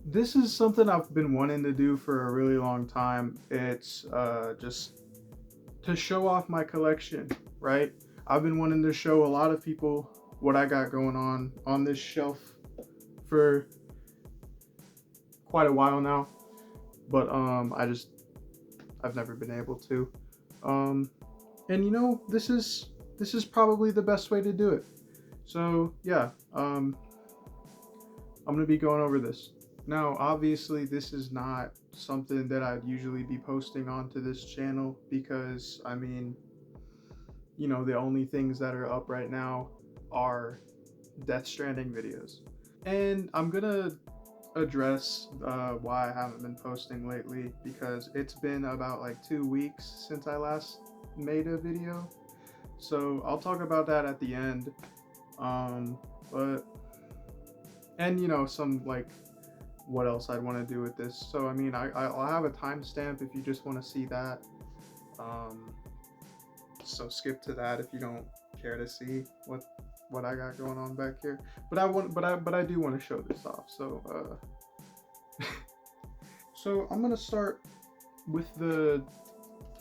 This is something I've been wanting to do for a really long time. It's just to show off my collection, right? I've been wanting to show a lot of people what I got going on this shelf for quite a while now, but I've never been able to. Um, and this is probably the best way to do it. So yeah, I'm gonna be going over this. Now, obviously, this is not something that I'd usually be posting onto this channel because, I mean, the only things that are up right now are Death Stranding videos. And I'm gonna address why I haven't been posting lately because it's been about like 2 weeks since I last made a video. So I'll talk about that at the end. But and some like what else I'd want to do with this. So I mean, I'll have a timestamp if you just want to see that. Um, so skip to that if you don't care to see what I got going on back here. But I do want to show this off. So I'm gonna start with the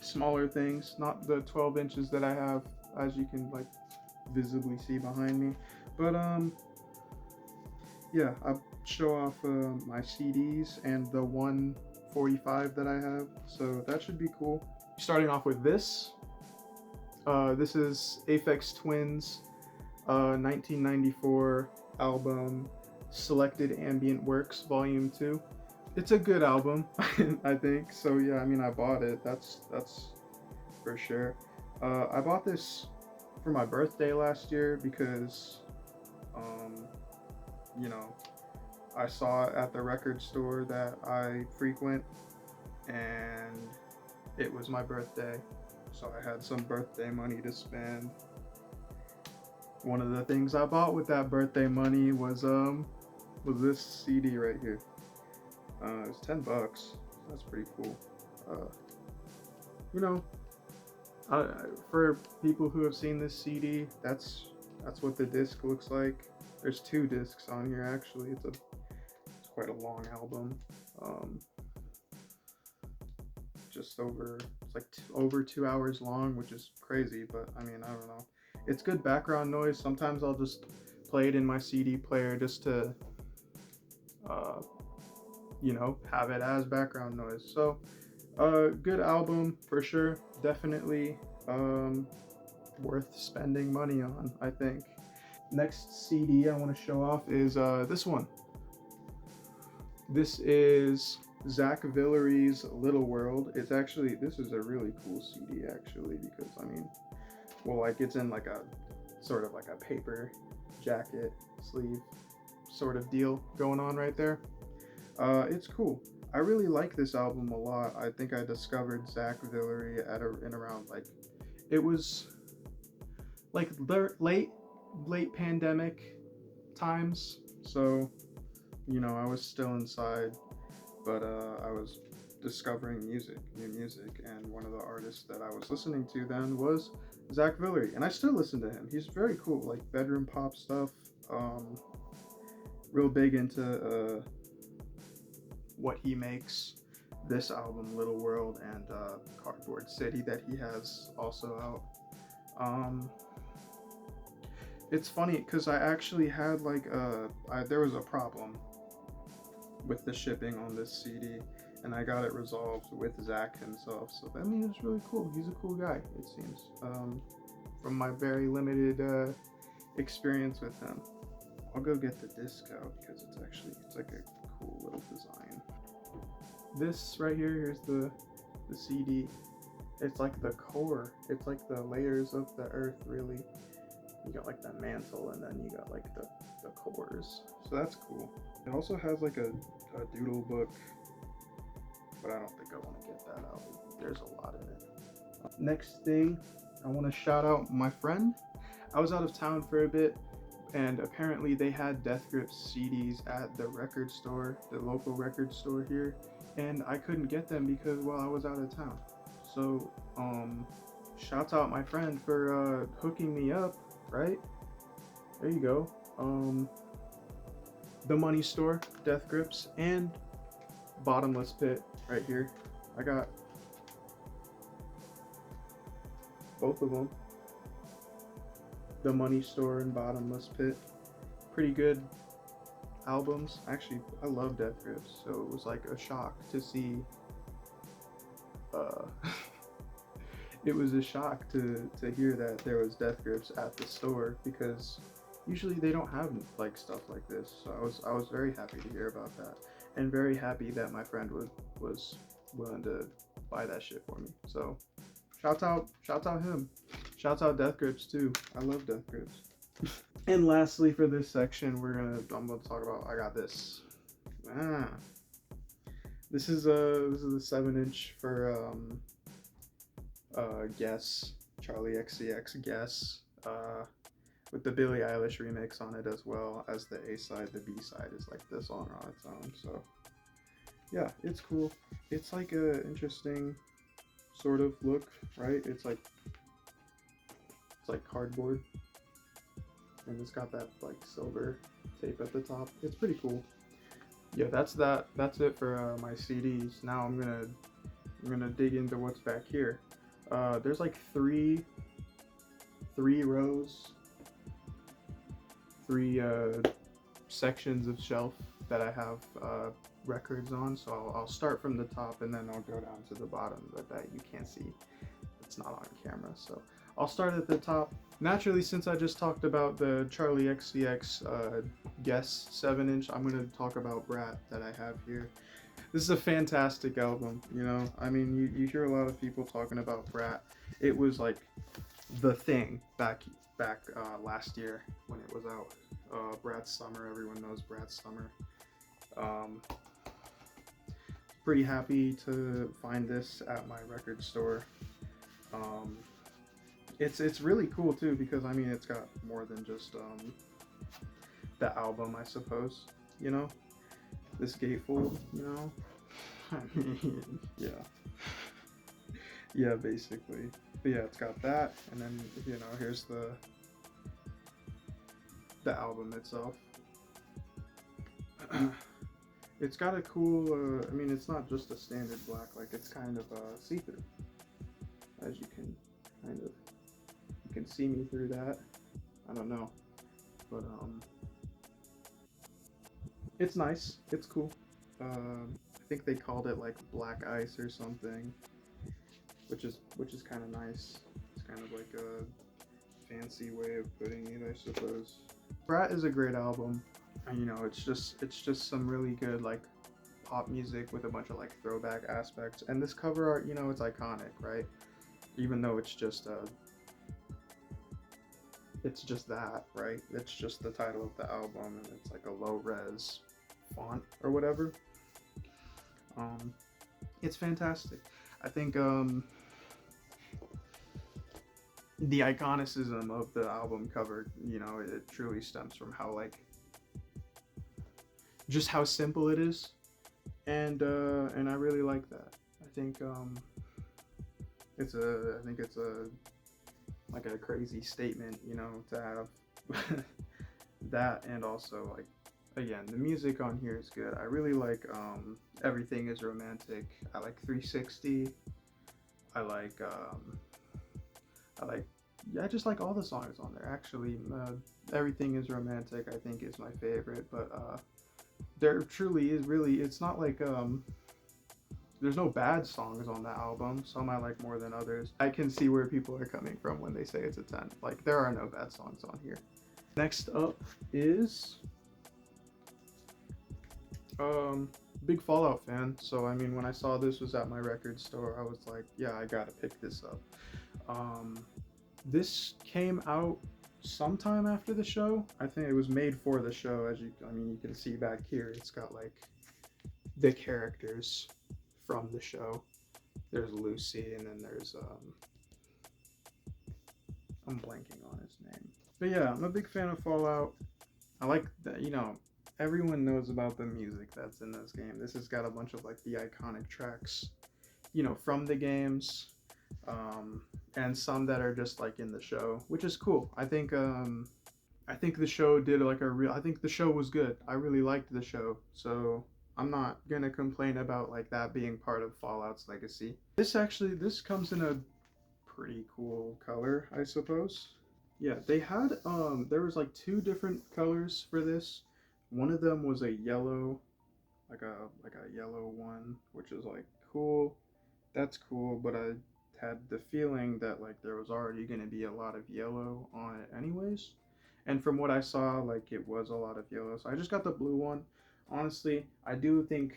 smaller things, not the 12 inches that I have, as you can like visibly see behind me. But yeah, I'll show off my CDs and the 145 that I have, so that should be cool. Starting off with this. This is Aphex Twins 1994 album, Selected Ambient Works Volume 2. It's a good album, I think. So yeah, I mean, I bought it. That's for sure. I bought this for my birthday last year because, um, you know, I saw it at the record store that I frequent, and it was my birthday, so I had some birthday money to spend. One of the things I bought with that birthday money was this CD right here. It was $10. That's pretty cool. Uh, you know, for people who have seen this CD, that's what the disc looks like. There's two discs on here actually. It's quite a long album. Um, it's like over 2 hours long, which is crazy. But I mean, I don't know. It's good background noise. Sometimes I'll just play it in my CD player just to, uh, have it as background noise. So, good album for sure. Definitely worth spending money on, I think. Next CD I want to show off is this one. This is Zach Villery's Little World. This is a really cool CD actually because I mean, well, like it's in like a sort of like a paper jacket sleeve sort of deal going on right there. It's cool. I really like this album a lot. I think I discovered Zach Villery in around like it was like late pandemic times. So I was still inside, but I was discovering new music, and one of the artists that I was listening to then was Zach Villery, and I still listen to him. He's very cool, like bedroom pop stuff. Um, Real big into what he makes. This album, Little World, and Cardboard City, that he has also out. Um, it's funny because I actually had like there was a problem with the shipping on this CD, and I got it resolved with Zach himself. So I mean, it's really cool. He's a cool guy, it seems. From my very limited experience with him, I'll go get the disc out because it's like a cool little design. This right here, here's the CD. It's like the core. It's like the layers of the earth, really. You got like the mantle, and then you got like the cores. So that's cool. It also has like a doodle book, but I don't think I want to get that out. There's a lot in it. Next thing, I want to shout out my friend. I was out of town for a bit, and apparently they had Death Grip CDs at the record store, the local record store here, and I couldn't get them because, well, I was out of town. So, shouts out my friend for hooking me up, right? There you go. The Money Store, Death Grips, and Bottomless Pit right here. I got both of them. The Money Store and Bottomless Pit. Pretty good albums. Actually, I love Death Grips, so it was like a shock to see. It was a shock to hear that there was Death Grips at the store, because usually they don't have like stuff like this. So I was very happy to hear about that, and very happy that my friend was willing to buy that shit for me. So shout out him. Shouts out Death Grips too. I love Death Grips. And lastly, for this section, I'm gonna talk about, I got this. This is a 7-inch for Guess, Charlie XCX Guess, with the Billie Eilish remix on it, as well as the A side. The B side is like this on its own. So yeah, it's cool. It's like a interesting sort of look, right? It's like cardboard, and it's got that like silver tape at the top. It's pretty cool. Yeah, that's it for my CDs. Now I'm gonna dig into what's back here. There's like three rows, three sections of shelf that I have records on. So I'll start from the top, and then I'll go down to the bottom, but that you can't see. It's not on camera, so I'll start at the top. Naturally, since I just talked about the Charlie XCX Guess 7-inch, I'm going to talk about Brat that I have here. This is a fantastic album, you know? I mean, you hear a lot of people talking about Brat. It was like the thing back last year when it was out. Brat's Summer, everyone knows Brat's Summer. Pretty happy to find this at my record store. It's really cool too, because I mean, it's got more than just the album, I suppose, you know, this gatefold, you know. I mean, yeah, basically. But yeah, it's got that, and then, you know, here's the album itself. It's got a cool, I mean, it's not just a standard black, like it's kind of see-through, as you can kind of, you can see me through that. I don't know, but it's nice. It's cool. I think they called it like black ice or something, which is kind of nice. It's kind of like a fancy way of putting it, I suppose. Brat is a great album, and you know, it's just some really good like pop music with a bunch of like throwback aspects. And this cover art, you know, it's iconic, right? Even though it's just that, right? It's just the title of the album, and it's like a low res font or whatever. It's fantastic. I think the iconicism of the album cover, you know, it truly stems from how like just how simple it is, and I really like that. I think it's a like a crazy statement, you know, to have that, and also like, again, the music on here is good. I really like Everything Is Romantic. I like 360. I just like all the songs on there, actually. Everything Is Romantic, I think, is my favorite, but there truly is really, it's not like there's no bad songs on the album. Some I like more than others. I can see where people are coming from when they say it's a 10. Like, there are no bad songs on here. Next up is big Fallout fan. So I mean, when I saw this was at my record store, I was like, yeah, I gotta pick this up. This came out sometime after the show. I think it was made for the show. I mean, you can see back here, it's got like the characters from the show. There's Lucy, and then there's I'm blanking on his name. But yeah, I'm a big fan of Fallout. I like that, you know, everyone knows about the music that's in this game. This has got a bunch of like the iconic tracks, you know, from the games, and some that are just like in the show, which is cool. I think I think the show did like a real. I think the show was good. I really liked the show, so I'm not gonna complain about like that being part of Fallout's legacy. This comes in a pretty cool color, I suppose. Yeah, they had there was like two different colors for this. One of them was a yellow, like a yellow one, which is like cool. That's cool, but I had the feeling that like there was already going to be a lot of yellow on it anyways. And from what I saw, like it was a lot of yellow. So I just got the blue one. Honestly, I do think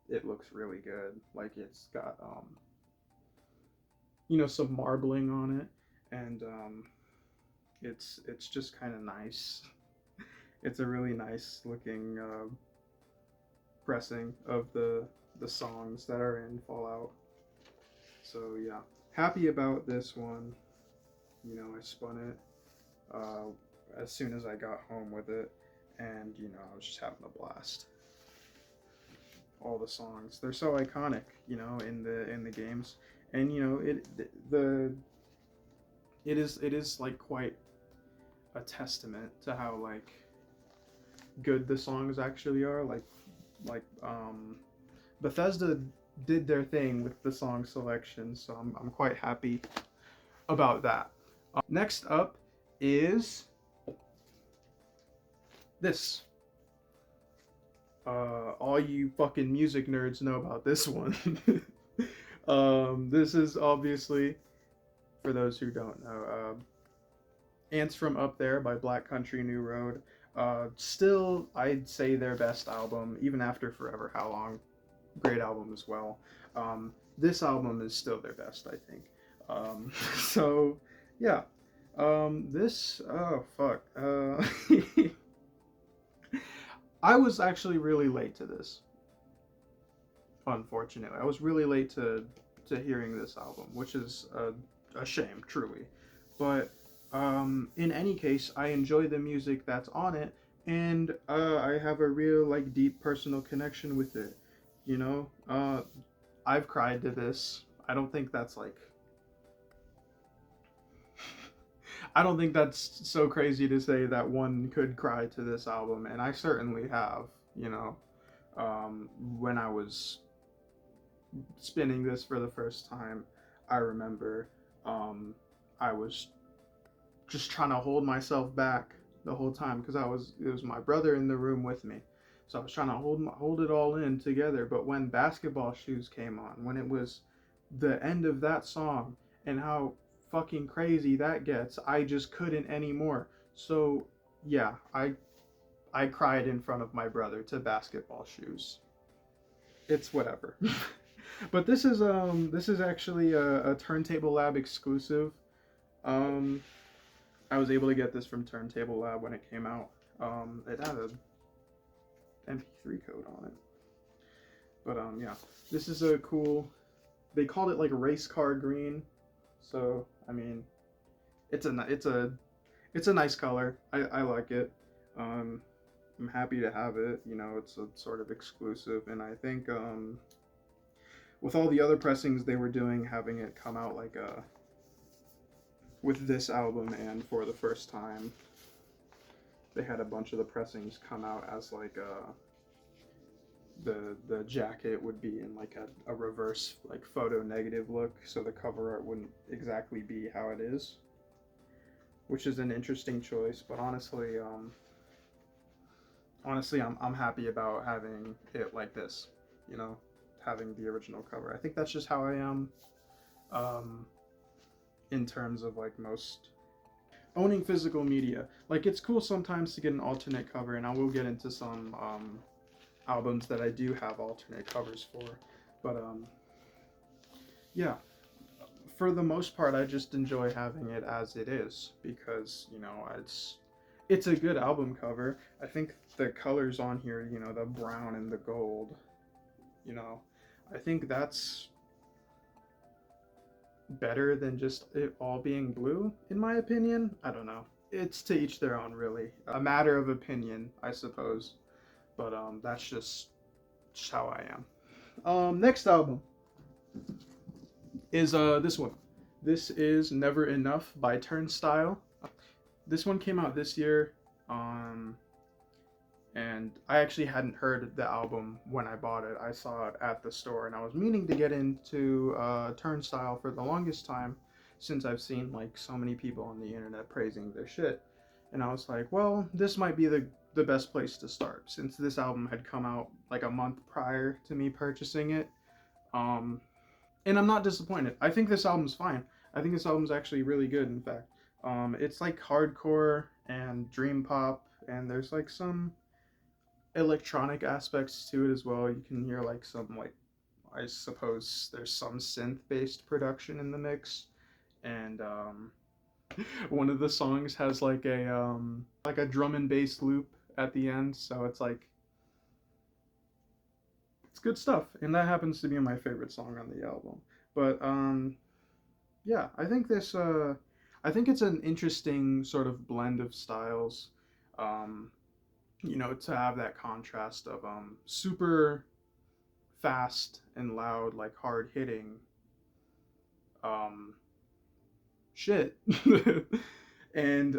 it looks really good. Like it's got some marbling on it, and it's just kind of nice. It's a really nice looking pressing of the songs that are in Fallout. So yeah, happy about this one. I spun it as soon as I got home with it, and I was just having a blast. All the songs, they're so iconic, in the games, and it is like quite a testament to how like good the songs actually are. Like Bethesda did their thing with the song selection, so I'm quite happy about that. Next up is this. All you fucking music nerds know about this one. This is obviously, for those who don't know, Ants from Up There by Black Country New Road. Still, I'd say their best album, even after Forever How Long. Great album as well. This album is still their best, I think. So, yeah. Oh, fuck. I was actually really late to this. Unfortunately, I was really late to hearing this album, which is a shame, truly. But in any case, I enjoy the music that's on it, and I have a real like deep personal connection with it. I've cried to this. I don't think that's like. I don't think that's so crazy to say that one could cry to this album, and I certainly have. When I was spinning this for the first time, I remember I was just trying to hold myself back the whole time because it was my brother in the room with me, so I was trying to hold it all in together. But when Basketball Shoes came on, when it was the end of that song and how fucking crazy that gets, I just couldn't anymore. So yeah, I cried in front of my brother to Basketball Shoes. It's whatever. But this is actually a Turntable Lab exclusive. Um, I was able to get this from Turntable Lab when it came out. It had a MP3 code on it. But yeah, this is a cool. They called it like race car green, so I mean, it's a nice color. I like it. I'm happy to have it. It's a sort of exclusive, and I think with all the other pressings they were doing, having it come out like with this album, and for the first time, they had a bunch of the pressings come out as like the jacket would be in like a reverse like photo negative look, so the cover art wouldn't exactly be how it is, which is an interesting choice. But honestly, I'm happy about having it like this, having the original cover. I think that's just how I am, in terms of like most owning physical media. Like it's cool sometimes to get an alternate cover, and I will get into some albums that I do have alternate covers for, but yeah, for the most part, I just enjoy having it as it is because it's a good album cover. I think the colors on here, the brown and the gold, I think that's better than just it all being blue, in my opinion. I don't know. It's to each their own, really. A matter of opinion, I suppose. But that's just how I am. Next album is this one. This is Never Enough by Turnstile. This one came out this year. Um, and I actually hadn't heard the album when I bought it. I saw it at the store, and I was meaning to get into Turnstile for the longest time, since I've seen like so many people on the internet praising their shit. And I was like, well, this might be the best place to start, since this album had come out like a month prior to me purchasing it. Um, and I'm not disappointed. I think this album's fine. I think this album's actually really good. In fact, it's like hardcore and dream pop, and there's like some electronic aspects to it as well. You can hear like some like, I suppose there's some synth based production in the mix, and one of the songs has like a drum and bass loop at the end, so it's like it's good stuff, and that happens to be my favorite song on the album. But yeah, I think it's an interesting sort of blend of styles. Um, to have that contrast of super fast and loud, like hard hitting um, shit, and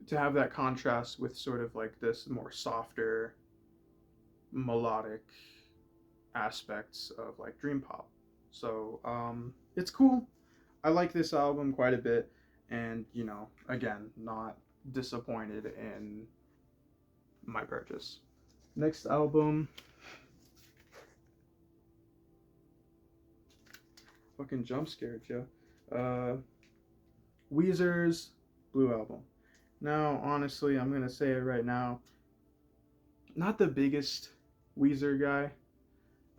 to have that contrast with sort of like this more softer, melodic aspects of like dream pop. So it's cool. I like this album quite a bit, and again, not disappointed in my purchase. Next album, fucking jump scared, Joe. Weezer's Blue Album. Now, honestly, I'm gonna say it right now. Not the biggest Weezer guy.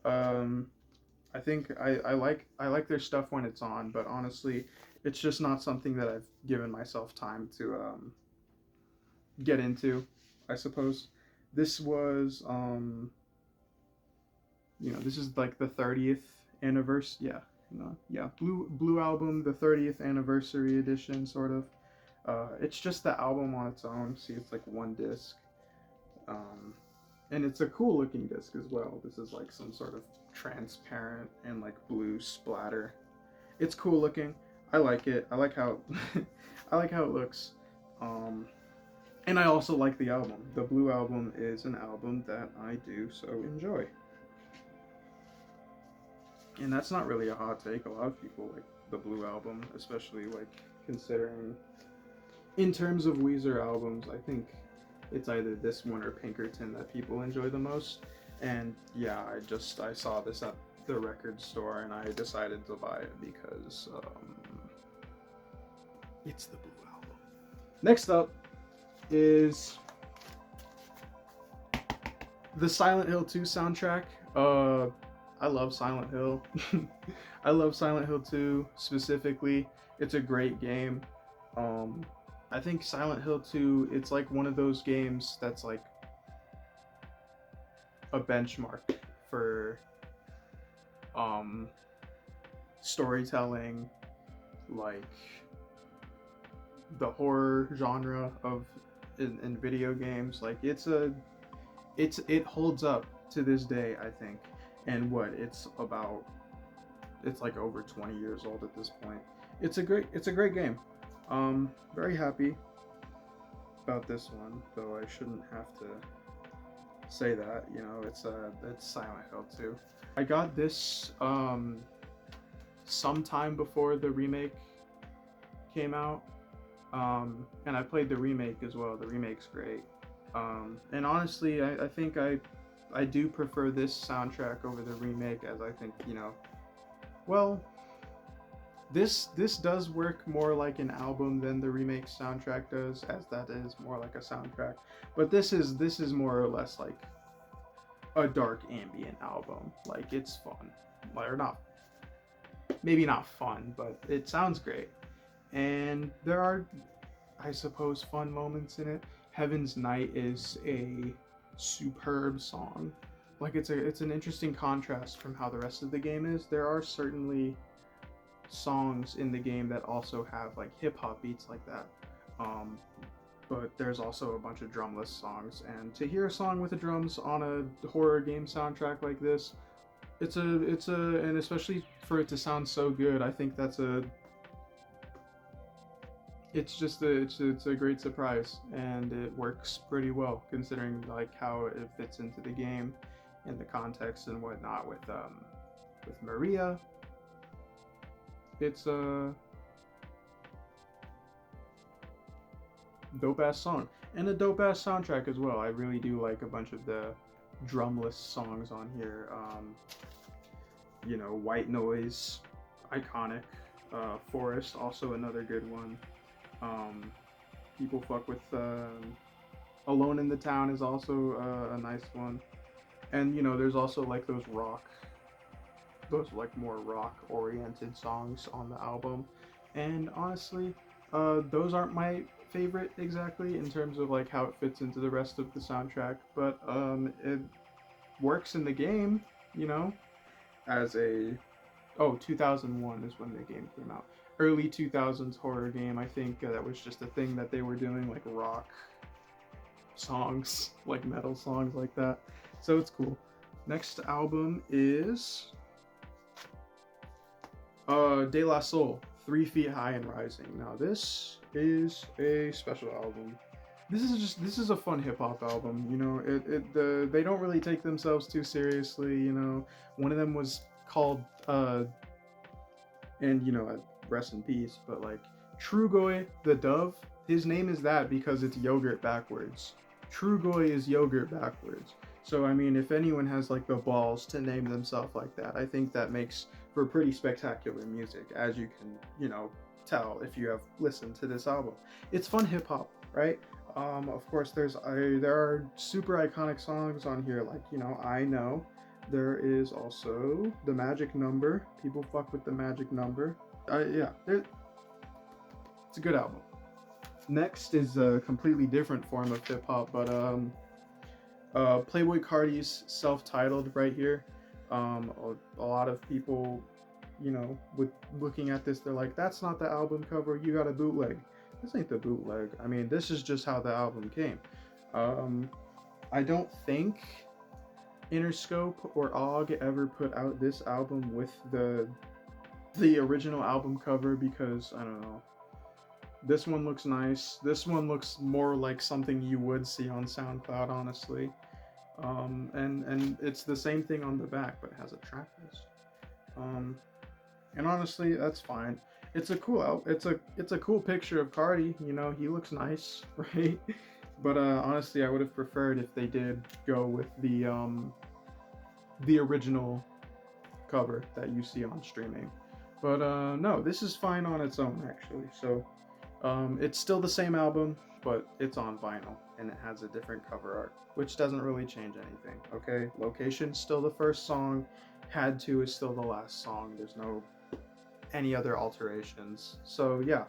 Um, I think I like their stuff when it's on, but honestly, it's just not something that I've given myself time to get into, I suppose. This was this is like the 30th anniversary. Yeah, yeah, Blue Album, the 30th anniversary edition, sort of. It's just the album on its own. See, it's like one disc, um, and it's a cool looking disc as well. This is like some sort of transparent and like blue splatter. It's cool looking. I like it. I like how I like how it looks. Um, and I also like the album. The Blue Album is an album that I do so enjoy. And that's not really a hot take. A lot of people like the Blue Album, especially like considering in terms of Weezer albums, I think it's either this one or Pinkerton that people enjoy the most. And yeah, I saw this at the record store and I decided to buy it because it's the Blue Album. Next up is the Silent Hill 2 soundtrack. I love Silent Hill. I love Silent Hill 2 specifically. It's a great game. I think Silent Hill 2, it's like one of those games that's like a benchmark for storytelling, like the horror genre of in video games. Like it holds up to this day, I think. And what it's like over 20 years old at this point. It's a great game. Very happy about this one, though I shouldn't have to say that. It's Silent Hill 2. I got this sometime before the remake came out, and I played the remake as well. The remake's great, and honestly, I think I do prefer this soundtrack over the remake, as I think well, this does work more like an album than the remake soundtrack does, as that is more like a soundtrack. But this is more or less like a dark ambient album. Like, it's fun, or not, maybe not fun, but it sounds great, and there are, I suppose, fun moments in it. Heaven's Night is a superb song. Like, it's an interesting contrast from how the rest of the game is. There are certainly songs in the game that also have like hip hop beats like that, but there's also a bunch of drumless songs. And to hear a song with the drums on a horror game soundtrack like this, and especially for it to sound so good, I think that's it's just it's a great surprise, and it works pretty well considering like how it fits into the game and the context and whatnot with Maria. It's a dope ass song and a dope ass soundtrack as well. I really do like a bunch of the drumless songs on here. White Noise, iconic. Forest, also another good one. Um, People fuck with Alone in the Town is also a nice one. And there's also like those like more rock oriented songs on the album. And honestly, those aren't my favorite exactly in terms of like how it fits into the rest of the soundtrack, but it works in the game, you know, as a 2001 is when the game came out. Early 2000s horror game. I think that was just a thing that they were doing, like rock songs, like metal songs like that. So it's cool. Next album is De La Soul, 3 Feet High and Rising. Now this is a special album. This is a fun hip hop album. They don't really take themselves too seriously. One of them was called and rest in peace, but like Trugoy the Dove, his name is that because it's yogurt backwards. Trugoy is yogurt backwards. So I mean, if anyone has like the balls to name themselves like that, I think that makes for pretty spectacular music, as you can tell if you have listened to this album. It's fun hip hop, right? Of course, there are super iconic songs on here, like I Know. There is also The Magic Number. People fuck with The Magic Number. Yeah, it's a good album. Next is a completely different form of hip hop, but Playboy Cardi's self-titled right here. A lot of people, with looking at this, they're like, "That's not the album cover. You got a bootleg." This ain't the bootleg. I mean, this is just how the album came. I don't think Interscope or OGG ever put out this album with the original album cover because I don't know. This one looks nice. This one looks more like something you would see on SoundCloud, honestly. And it's the same thing on the back, but it has a track list. And honestly, that's fine. It's a cool picture of Cardi. He looks nice, right? But honestly, I would have preferred if they did go with the original cover that you see on streaming. But no, this is fine on its own actually. So it's still the same album, but it's on vinyl and it has a different cover art, which doesn't really change anything. Okay, Location's still the first song. Had to is still the last song. There's no any other alterations. So yeah,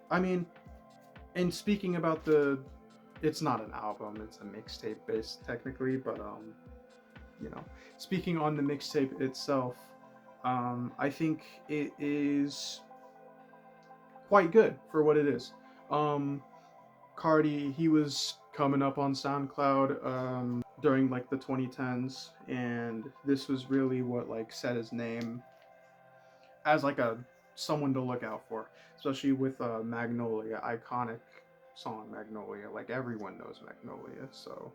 I mean, and speaking about it's not an album, it's a mixtape based technically, but speaking on the mixtape itself, I think it is quite good for what it is. Cardi, he was coming up on SoundCloud during like the 2010s, and this was really what like set his name as like a someone to look out for, especially with Magnolia, iconic song Magnolia. Like everyone knows Magnolia, so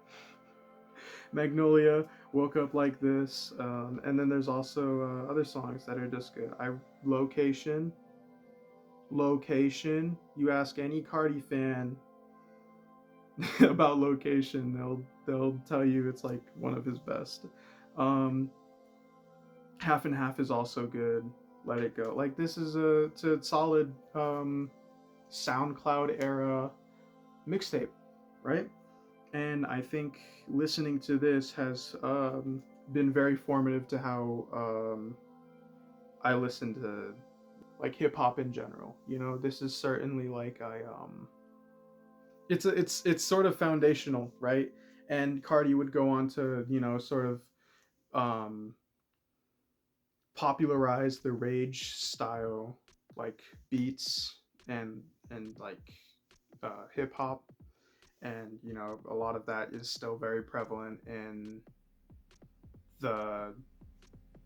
Magnolia, Woke Up Like This, and then there's also other songs that are just good. Location, Location. You ask any Cardi fan about Location, they'll tell you it's like one of his best. Um, Half and Half is also good. Let It Go. Like this is it's a solid SoundCloud era mixtape, right? And I think listening to this has been very formative to how I listen to like hip hop in general. This is certainly like it's sort of foundational, right? And Cardi would go on to sort of um, popularize the rage style, like beats and like hip hop, and a lot of that is still very prevalent in the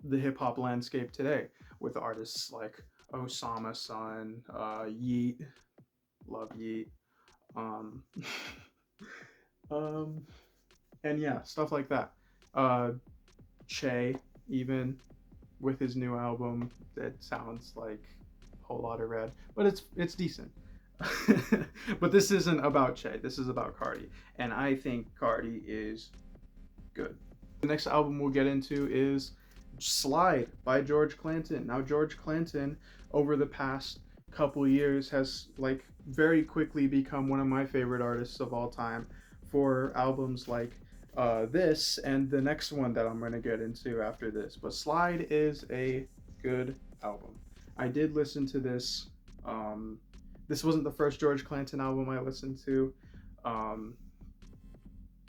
the hip hop landscape today with artists like Osama Sun, Yeet, love Yeet. Um, um, and yeah, stuff like that. Uh, Che, even with his new album, that sounds like a whole lot of red, but it's decent. But this isn't about Che. This is about Cardi, and I think Cardi is good. The next album we'll get into is Slide by George Clinton. Now, George Clinton, over the past couple years, has like very quickly become one of my favorite artists of all time for albums like this and the next one that I'm going to get into after this. But Slide is a good album. I did listen to this. This wasn't the first George Clinton album I listened to, um,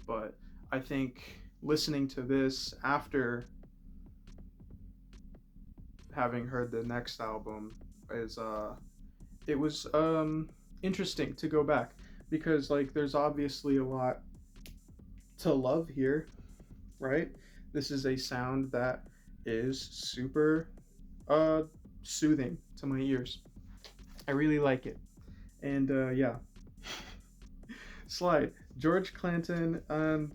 but I think listening to this after having heard the next album is it was interesting to go back because like there's obviously a lot to love here, right? This is a sound that is super uh soothing to my ears. I really like it. And yeah. Slide. George Clinton and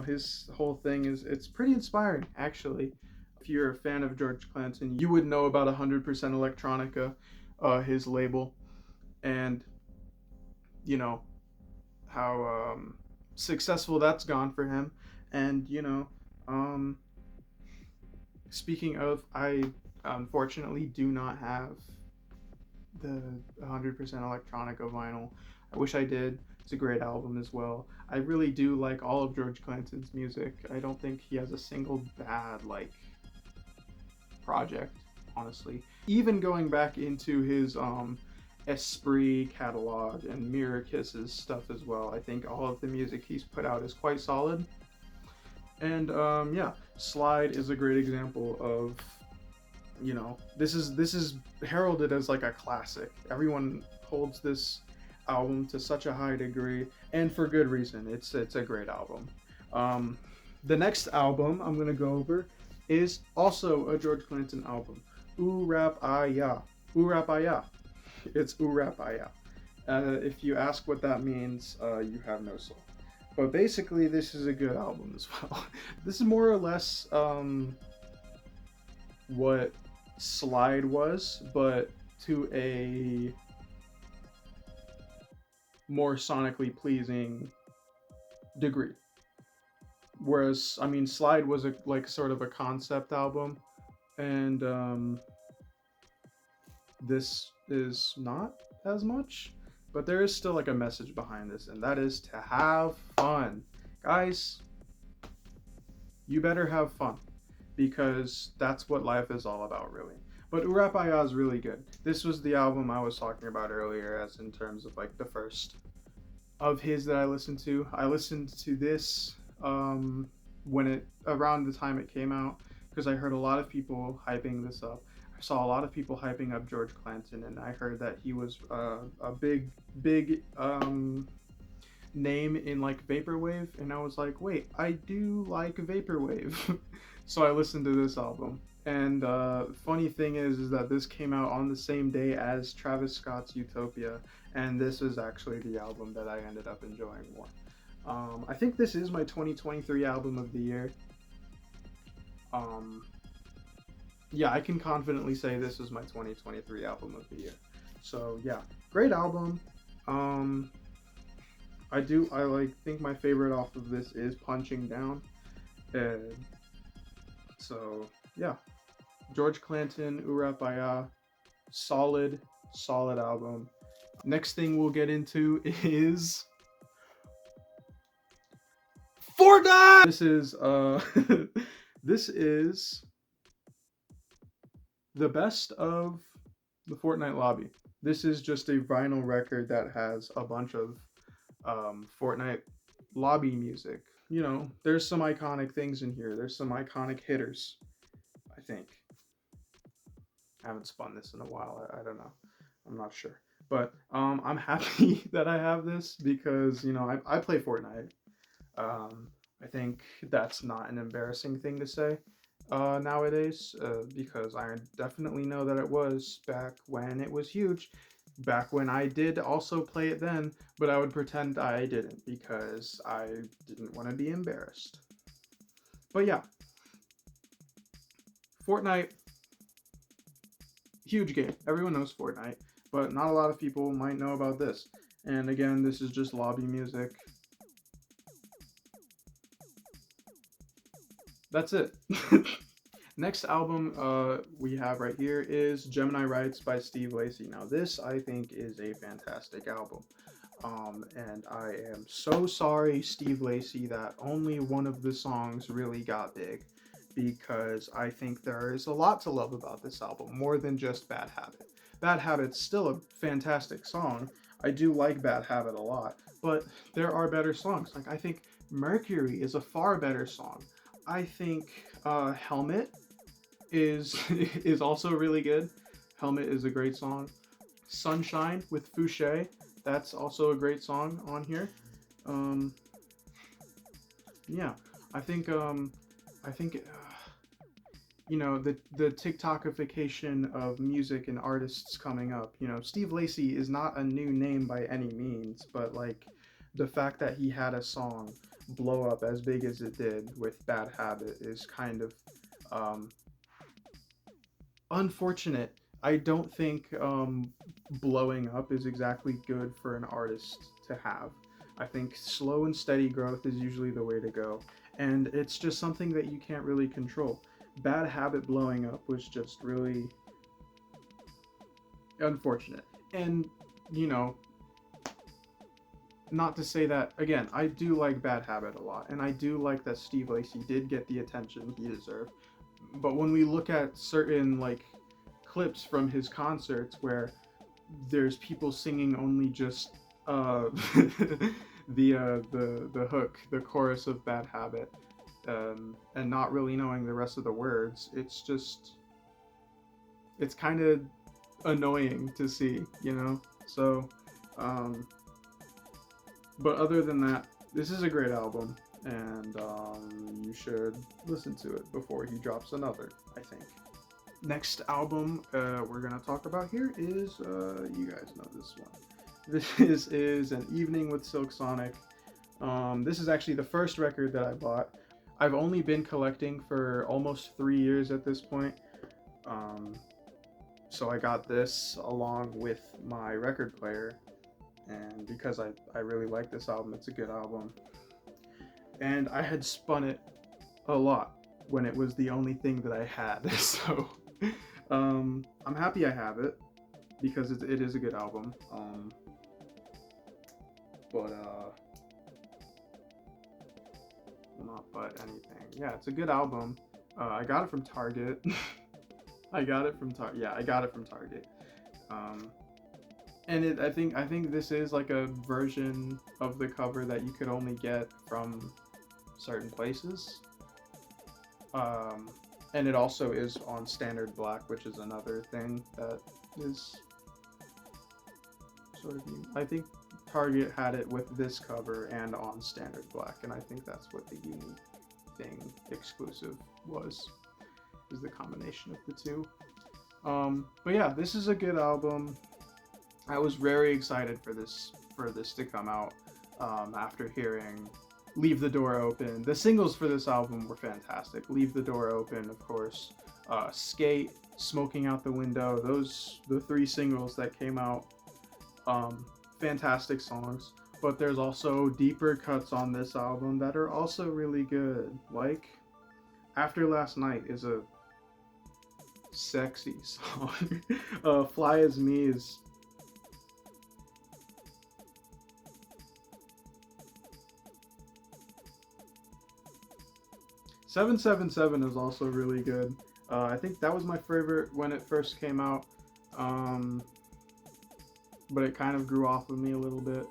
his whole thing is it's pretty inspiring actually. If you're a fan of George Clinton, you would know about 100% Electronica, his label, and you know how successful that's gone for him. And um, speaking of, I unfortunately do not have the 100% Electronica vinyl. I wish I did. It's a great album as well. I really do like all of George Clinton's music. I don't think he has a single bad like project, honestly. Even going back into his Esprit catalog and Mirror Kisses stuff as well. I think all of the music he's put out is quite solid. And yeah, Slide is a great example of this is heralded as like a classic. Everyone holds this album to such a high degree, and for good reason. It's a great album. Um, the next album I'm gonna go over is also a George Clinton album. Ooh Rap Ah Ya. Ooh Rap Ah Ya. It's Ooh Rap Ah Ya. If you ask what that means, you have no soul. But basically, this is a good album as well. This is more or less what Slide was, but to a more sonically pleasing degree. Whereas, I mean, Slide was a like sort of a concept album, and this is not as much, but there is still like a message behind this, and that is to have fun, guys. You better have fun because that's what life is all about, really. But Urapaya is really good. This was the album I was talking about earlier, as in terms of like the first of his that I listened to. I listened to this when it around the time it came out because I heard a lot of people hyping this up. I saw a lot of people hyping up George Clinton, and I heard that he was a big name in like vaporwave, and I was like, wait, I do like vaporwave. So I listened to this album. And funny thing is that this came out on the same day as Travis Scott's Utopia, and this is actually the album that I ended up enjoying more. I think this is my 2023 album of the year. Um, yeah, I can confidently say this is my 2023 album of the year. So yeah, great album. Um, I like think my favorite off of this is Punching Down. And so yeah, George Clinton, Urapaya, solid album. Next thing we'll get into is Fortnite. This is this is the best of the Fortnite lobby. This is just a vinyl record that has a bunch of Fortnite lobby music. There's some iconic things in here. There's some iconic hitters, I think. I haven't spun this in a while. I don't know. I'm not sure. But I'm happy that I have this because, I play Fortnite. I think that's not an embarrassing thing to say nowadays because I definitely know that it was back when it was huge. back when I did also play it then, but I would pretend I didn't because I didn't want to be embarrassed. But yeah, Fortnite, huge game. Everyone knows Fortnite, but not a lot of people might know about this. And again, this is just lobby music. That's it. Next album we have right here is Gemini Rights by Steve Lacy. Now, this I think is a fantastic album. And I am so sorry, Steve Lacy, that only one of the songs really got big, because I think there is a lot to love about this album, more than just Bad Habit. Bad Habit's still a fantastic song. I do like Bad Habit a lot, but there are better songs. Like, I think Mercury is a far better song. I think Helmet is is also really good. Helmet is a great song. Sunshine with Fouché, that's also a great song on here. Um, yeah, I think you know, the TikTokification of music and artists coming up. You know, Steve Lacy is not a new name by any means, but like the fact that he had a song blow up as big as it did with Bad Habit is kind of um, unfortunate. I don't think blowing up is exactly good for an artist to have. I think slow and steady growth is usually the way to go, and it's just something that you can't really control. Bad Habit blowing up was just really unfortunate. And, you know, not to say that, again, I do like Bad Habit a lot, and I do like that Steve Lacy did get the attention he deserved. But when we look at certain, like, clips from his concerts where there's people singing only just the hook, the chorus of Bad Habit, and not really knowing the rest of the words, it's kind of annoying to see, you know. So, um, but other than that, this is a great album, and you should listen to it before he drops another, I think. Next album we're gonna talk about here is you guys know this one. This is An Evening with Silk Sonic. This is actually the first record that I bought. I've only been collecting for almost 3 years at this point. So I got this along with my record player, and because I really like this album, it's a good album. And I had spun it a lot when it was the only thing that I had. So I'm happy I have it because it is a good album. But not but anything. Yeah, it's a good album. I got it from Target. I got it from Target. Yeah, I got it from Target. And I think this is like a version of the cover that you could only get from certain places. And it also is on standard black, which is another thing that is sort of new. I think Target had it with this cover and on standard black, and I think that's what the unique thing exclusive was, is the combination of the two. But yeah, this is a good album. I was very excited for this to come out after hearing Leave the Door Open. The singles for this album were fantastic. Leave the Door Open, of course. Skate, Smoking Out the Window. The 3 singles that came out. Fantastic songs. But there's also deeper cuts on this album that are also really good. Like, After Last Night is a sexy song. Fly As Me is... "777" is also really good. I think that was my favorite when it first came out, but it kind of grew off of me a little bit.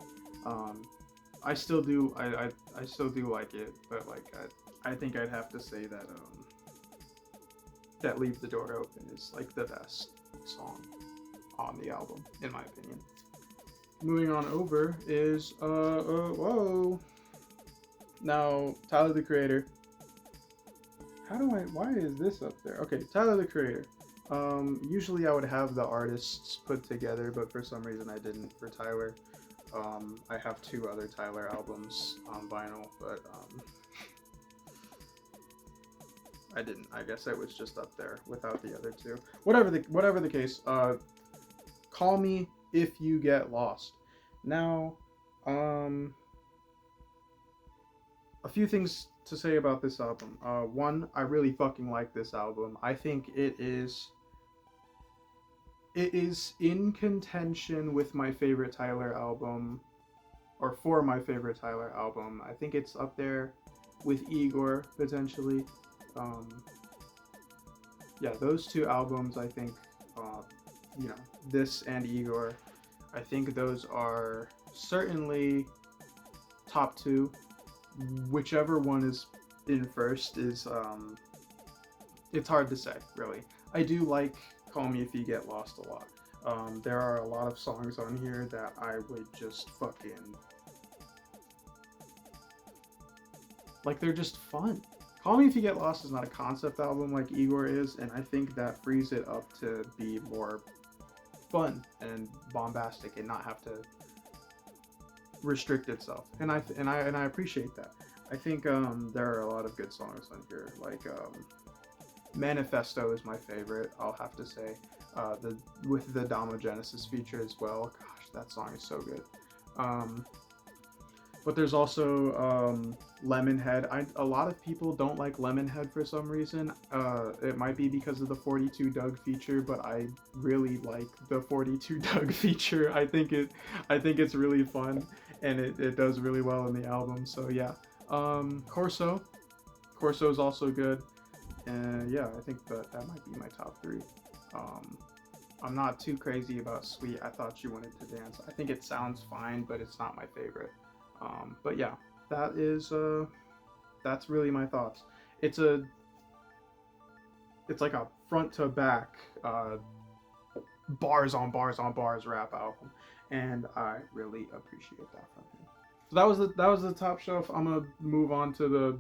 I still do. I still do like it, but like I think I'd have to say that that Leave the Door Open is like the best song on the album, in my opinion. Moving on over is whoa. Now, Tyler the Creator. Why is this up there? Okay, Tyler the Creator. Usually I would have the artists put together, but for some reason I didn't for Tyler. I have two other Tyler albums on vinyl, but I didn't. I guess I was just up there without the other two. Whatever the case. Call Me If You Get Lost. Now, a few things to say about this album. One, I really fucking like this album. I think it is in contention with my favorite Tyler album, or for my favorite Tyler album. I think it's up there with Igor potentially. Um, yeah, those two albums, I think, you know, this and Igor, I think those are certainly top two. Whichever one is in first is, it's hard to say, really. I do like Call Me If You Get Lost a lot. There are a lot of songs on here that I would just fucking, like, they're just fun. Call Me If You Get Lost is not a concept album like Igor is, and I think that frees it up to be more fun and bombastic and not have to restrict itself. And I appreciate that. I think there are a lot of good songs on here. Like Manifesto is my favorite, I'll have to say. With the Damo Genesis feature as well. Gosh, that song is so good. But there's also Lemonhead. A lot of people don't like Lemonhead for some reason. It might be because of the 42 Doug feature, but I really like the 42 Doug feature. I think it's really fun, and it does really well in the album. So yeah. Corso is also good, and yeah, I think that might be my top three. I'm not too crazy about Sweet I Thought You Wanted to Dance. I think it sounds fine, but it's not my favorite. But yeah, that's really my thoughts. It's like a front to back bars on bars on bars rap album, and I really appreciate that from him. So that was the top shelf. I'm gonna move on to the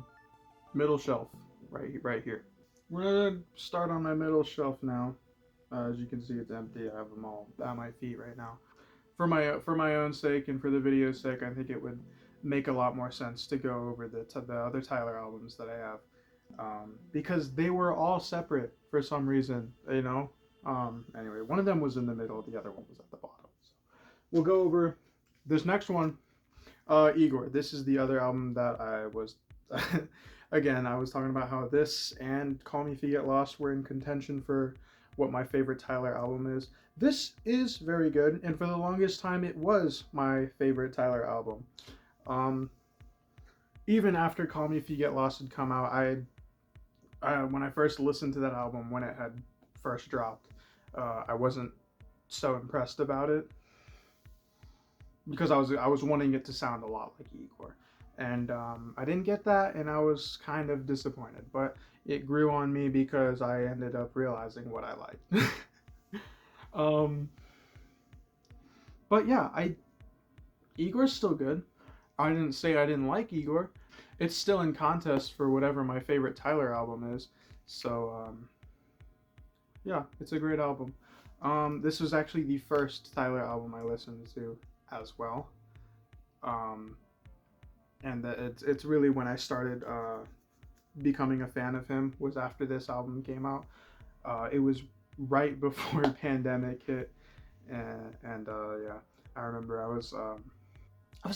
middle shelf right here. We're gonna start on my middle shelf now. As you can see, it's empty. I have them all at my feet right now. For my own sake and for the video's sake, I think it would make a lot more sense to go over the other Tyler albums that I have, because they were all separate for some reason. You know. Anyway, one of them was in the middle, the other one was at the bottom. So we'll go over this next one. Igor. This is the other album that I was. Again, I was talking about how this and Call Me If You Get Lost were in contention for what my favorite Tyler album is. This is very good, and for the longest time it was my favorite Tyler album. Even after Call Me If You Get Lost had come out, when I first listened to that album when it had first dropped, I wasn't so impressed about it because I was wanting it to sound a lot like Igor, and I didn't get that, and I was kind of disappointed. But it grew on me because I ended up realizing what I liked. But yeah, Igor's still good. I didn't say I didn't like Igor. It's still in contest for whatever my favorite Tyler album is. So yeah, it's a great album. This was actually the first Tyler album I listened to as well. And it's really when I started becoming a fan of him was after this album came out. It was right before pandemic hit, and yeah, I remember I was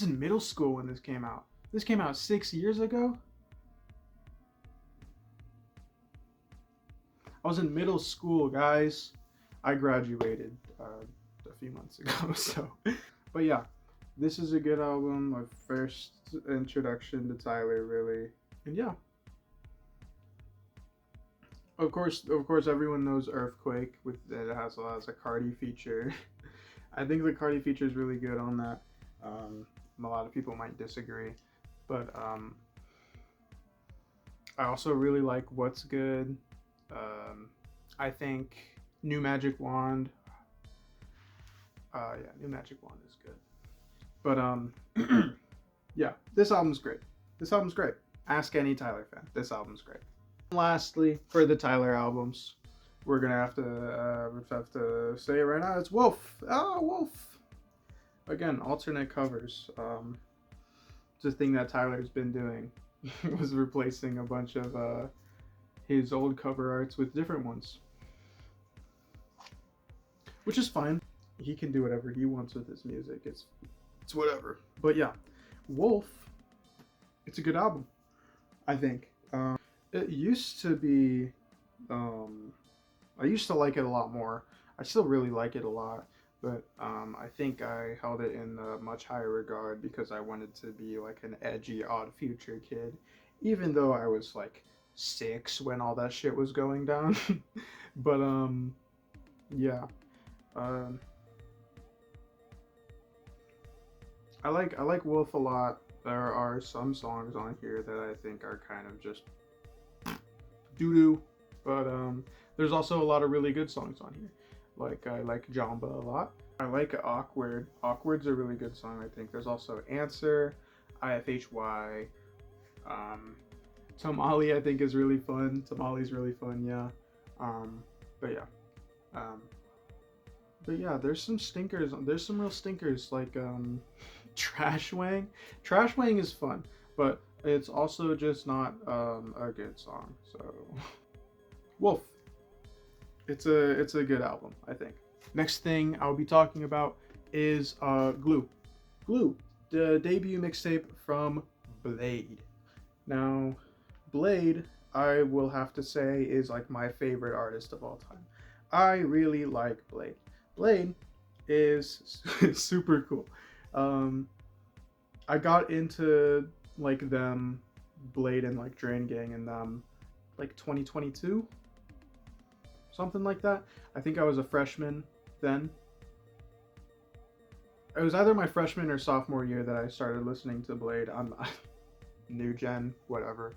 in middle school when this came out. This came out 6 years ago. I was in middle school, guys. I graduated a few months ago, so. But yeah, this is a good album. My first introduction to Tyler, really, and yeah. Of course, everyone knows Earthquake. With it has a Cardi feature. I think the Cardi feature is really good on that. A lot of people might disagree, but I also really like What's Good. I think New Magic Wand. Yeah, New Magic Wand is good. But yeah, this album's great. This album's great. Ask any Tyler fan. This album's great. Lastly, for the Tyler albums, we're gonna have to say it right now. It's Wolf. Ah, Wolf. Again, alternate covers. It's a thing that Tyler's been doing. Was replacing a bunch of his old cover arts with different ones, which is fine. He can do whatever he wants with his music. It's whatever. But yeah, Wolf. It's a good album, I think. It used to be. I used to like it a lot more. I still really like it a lot, but I think I held it in a much higher regard because I wanted to be like an edgy Odd Future kid, even though I was like 6 when all that shit was going down. But yeah. Um, I like Wolf a lot. There are some songs on here that I think are kind of just doo doo, but there's also a lot of really good songs on here. Like I like Jamba a lot. I like Awkward. Awkward's a really good song. I think there's also Answer, IFHY. Um, Tamale I think is really fun. Tamale's really fun. Yeah. Um, but yeah. Um, but yeah, there's some stinkers. There's some real stinkers like Trash Wang. Trash Wang is fun, but it's also just not a good song. So Wolf. It's a good album, I think. Next thing I'll be talking about is Glue. Glue, the debut mixtape from Blade. Now, Blade, I will have to say, is like my favorite artist of all time. I really like Blade. Blade is super cool. Um, I got into like them, Blade and like Drain Gang and them, like 2022, something like that. I think I was a freshman then. It was either my freshman or sophomore year that I started listening to Blade. I'm new gen, whatever.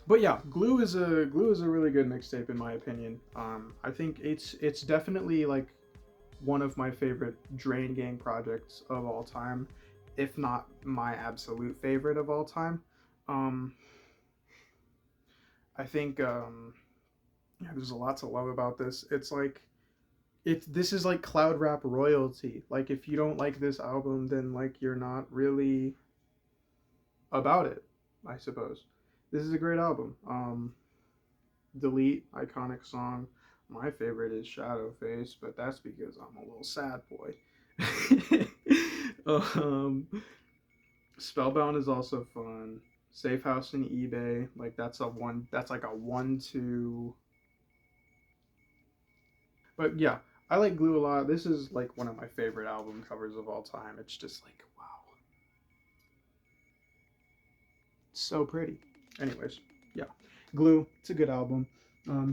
But yeah, Glue is a really good mixtape in my opinion. I think it's definitely like one of my favorite Drain Gang projects of all time, if not my absolute favorite of all time. Um, I think yeah, there's a lot to love about this. It's like this is like cloud rap royalty. Like if you don't like this album, then like you're not really about it, I suppose. This is a great album. Delete, iconic song. My favorite is Shadowface, but that's because I'm a little sad boy. um, Spellbound is also fun. Safe House and eBay, like that's a one. That's like a 1-2. But yeah, I like Glue a lot. This is like one of my favorite album covers of all time. It's just like wow, it's so pretty. Anyways, yeah, Glue. It's a good album.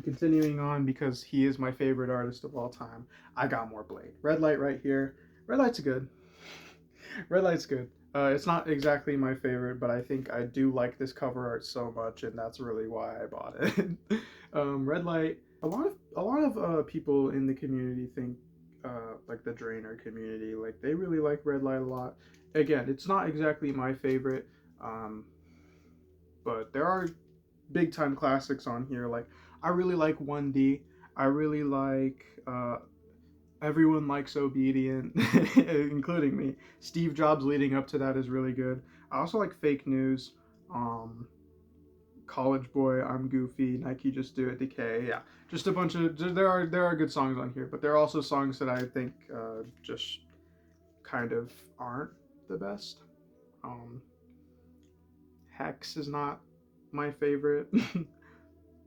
Continuing on because he is my favorite artist of all time. I got more Blade. Red Light right here. Red Light's good. Red Light's good. It's not exactly my favorite, but I think I do like this cover art so much, and that's really why I bought it. Red Light. A lot of people in the community think like the Drainer community, like they really like Red Light a lot. Again, it's not exactly my favorite, um, but there are big time classics on here. Like I really like 1D. I really like Everyone Likes Obedient, including me. Steve Jobs leading up to that is really good. I also like Fake News, um, College Boy, I'm Goofy, Nike Just Do It, Decay. Yeah, just a bunch of there are good songs on here, but there are also songs that I think just kind of aren't the best. Um, Hex is not my favorite.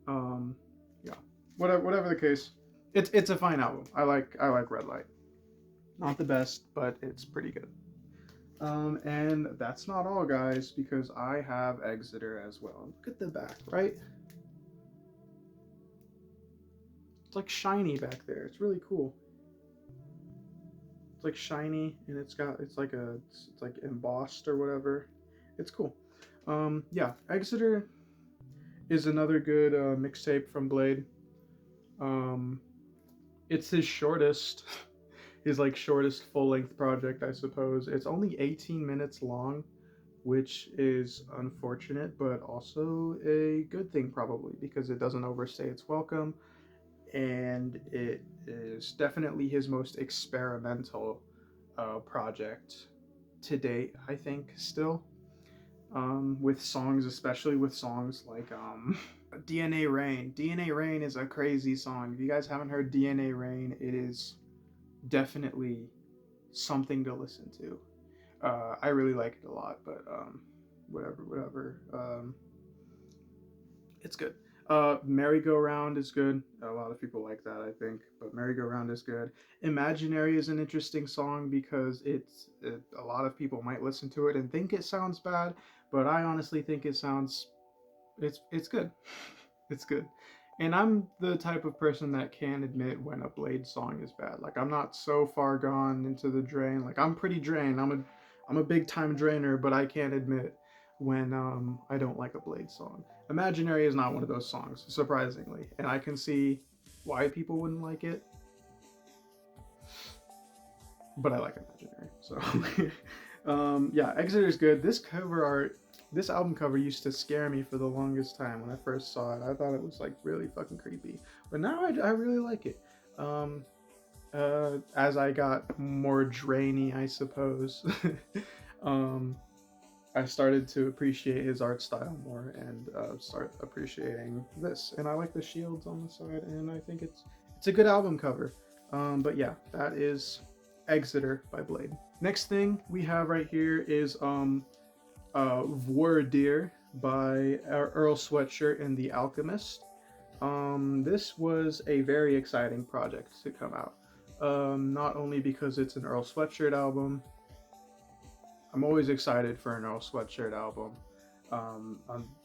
um, yeah, whatever the case, it's a fine album. I like Red Light. Not the best, but it's pretty good. And that's not all, guys, because I have Exeter as well. Look at the back, right? It's like shiny back there. It's really cool. It's like shiny, and it's like embossed or whatever. It's cool. Yeah, Exeter is another good mixtape from Blade. Um, it's his shortest. His like shortest full length project, I suppose. It's only 18 minutes long, which is unfortunate, but also a good thing probably because it doesn't overstay its welcome. and it is definitely his most experimental project to date, I think, still. With songs, especially with songs like DNA Rain. DNA Rain is a crazy song. If you guys haven't heard DNA Rain, it is definitely something to listen to. I really like it a lot, but whatever. It's good. Merry Go Round is good. A lot of people like that, I think, but Merry Go Round is good. Imaginary is an interesting song because a lot of people might listen to it and think it sounds bad, but I honestly think it sounds it's good. It's good. And I'm the type of person that can admit when a Blade song is bad. Like I'm not so far gone into the drain. Like I'm pretty drained. I'm a big time drainer, but I can't admit when I don't like a Blade song. Imaginary is not one of those songs, surprisingly, and I can see why people wouldn't like it, but I like Imaginary. So, yeah, Exeter is good. This cover art, this album cover used to scare me for the longest time when I first saw it. I thought it was like really fucking creepy, but now I really like it. Um, as I got more drainy, I suppose, um, I started to appreciate his art style more and start appreciating this. And I like the shields on the side, and I think it's a good album cover. But yeah, that is Exeter by Blade. Next thing we have right here is Vordir by Earl Sweatshirt and The Alchemist. This was a very exciting project to come out. Not only because it's an Earl Sweatshirt album, I'm always excited for an Earl Sweatshirt album.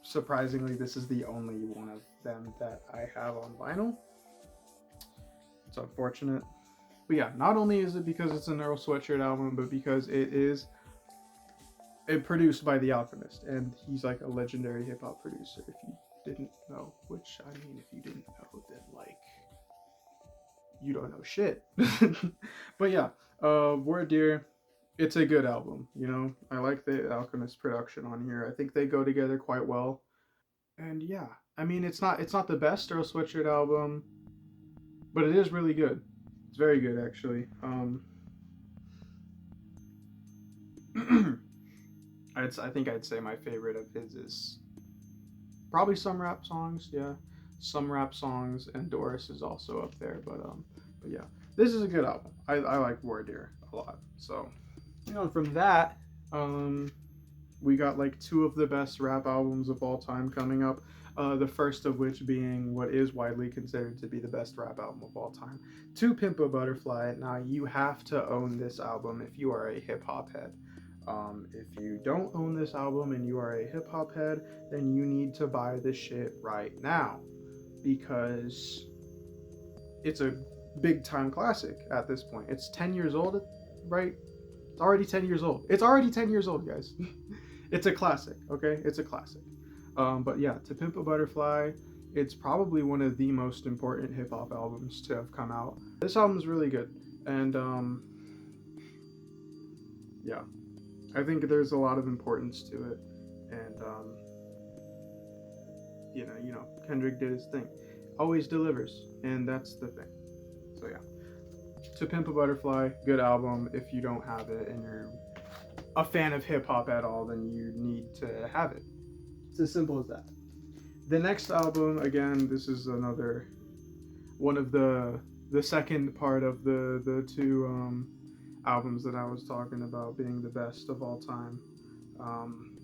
Surprisingly, this is the only one of them that I have on vinyl. It's unfortunate. But yeah, not only is it because it's an Earl Sweatshirt album, but because it produced by The Alchemist, and he's like a legendary hip hop producer. If you didn't know, which I mean, if you didn't know, then like you don't know shit. But yeah, Word Dear, it's a good album. You know, I like the Alchemist production on here. I think they go together quite well. And yeah, I mean, it's not the best Earl Sweatshirt album, but it is really good. It's very good actually. I think I'd say my favorite of his is probably some rap songs. Yeah, some rap songs, and Doris is also up there. But yeah, this is a good album. I like War Deer a lot. So you know, from that, um, we got like two of the best rap albums of all time coming up. The first of which being what is widely considered to be the best rap album of all time, To Pimp a Butterfly. Now, you have to own this album if you are a hip hop head. If you don't own this album and you are a hip hop head, then you need to buy this shit right now because it's a big time classic at this point. It's 10 years old, right? It's already 10 years old. It's already 10 years old, guys. It's a classic, okay? It's a classic. But yeah, To Pimp a Butterfly, it's probably one of the most important hip hop albums to have come out. This album's really good. And yeah, I think there's a lot of importance to it. And Kendrick did his thing. Always delivers, and that's the thing. So yeah. To Pimp a Butterfly, good album. If you don't have it and you're a fan of hip hop at all, then you need to have it. It's as simple as that. The next album, again, this is another one of the second part of the two albums that I was talking about being the best of all time. Um,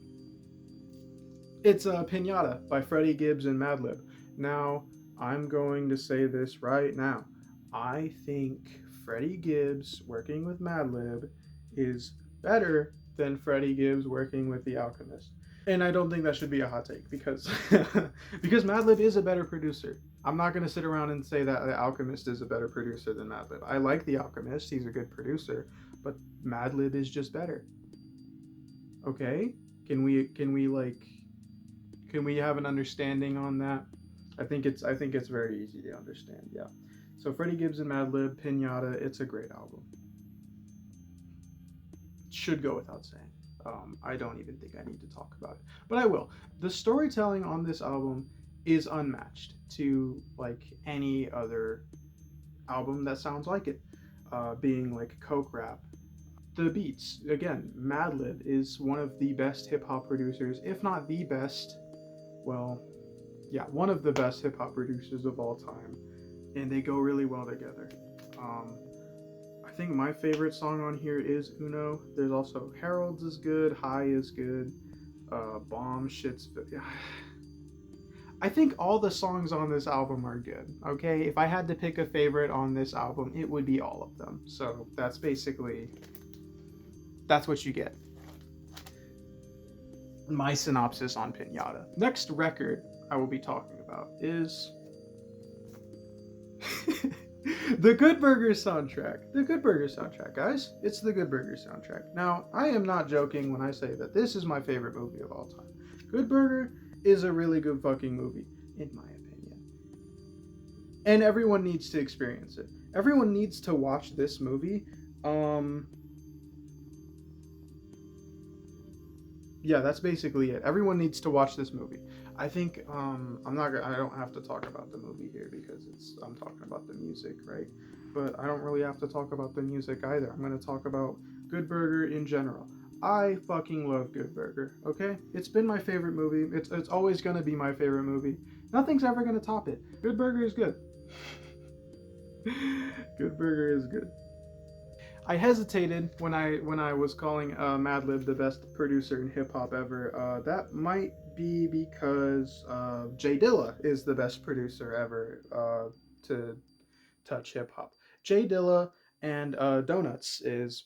it's Pinata by Freddie Gibbs and Madlib. Now, I'm going to say this right now. I think Freddie Gibbs working with Madlib is better than Freddie Gibbs working with The Alchemist. And I don't think that should be a hot take because because Madlib is a better producer. I'm not gonna sit around and say that The Alchemist is a better producer than Madlib. I like The Alchemist; he's a good producer, but Madlib is just better. Okay, can we have an understanding on that? I think it's very easy to understand. Yeah. So Freddie Gibbs and Madlib, Pinata, it's a great album. Should go without saying. I don't even think I need to talk about it, but I will. The storytelling on this album is unmatched to like any other album that sounds like it, being like coke rap. The beats, again, Madlib is one of the best hip hop producers, if not the best. Well, yeah, one of the best hip hop producers of all time, and they go really well together. Um, I think my favorite song on here is Uno. There's also Harold's is good, High is good, Bomb shit's. I think all the songs on this album are good. Okay, if I had to pick a favorite on this album, it would be all of them. So that's what you get. My synopsis on Pinata. Next record I will be talking about is the Good Burger soundtrack. The Good Burger soundtrack, guys. It's the Good Burger soundtrack. Now, I am not joking when I say that this is my favorite movie of all time. Good Burger is a really good fucking movie, in my opinion. And everyone needs to experience it. Everyone needs to watch this movie. Yeah, that's basically it. Everyone needs to watch this movie. I think I don't have to talk about the movie here because I'm talking about the music, right? But I don't really have to talk about the music either. I'm going to talk about Good Burger in general. I fucking love Good Burger, okay? It's been my favorite movie. It's always going to be my favorite movie. Nothing's ever going to top it. Good Burger is good. Good Burger is good. I hesitated when I was calling Madlib the best producer in hip hop ever. That might be because Jay Dilla is the best producer ever to touch hip hop. Jay Dilla and Donuts is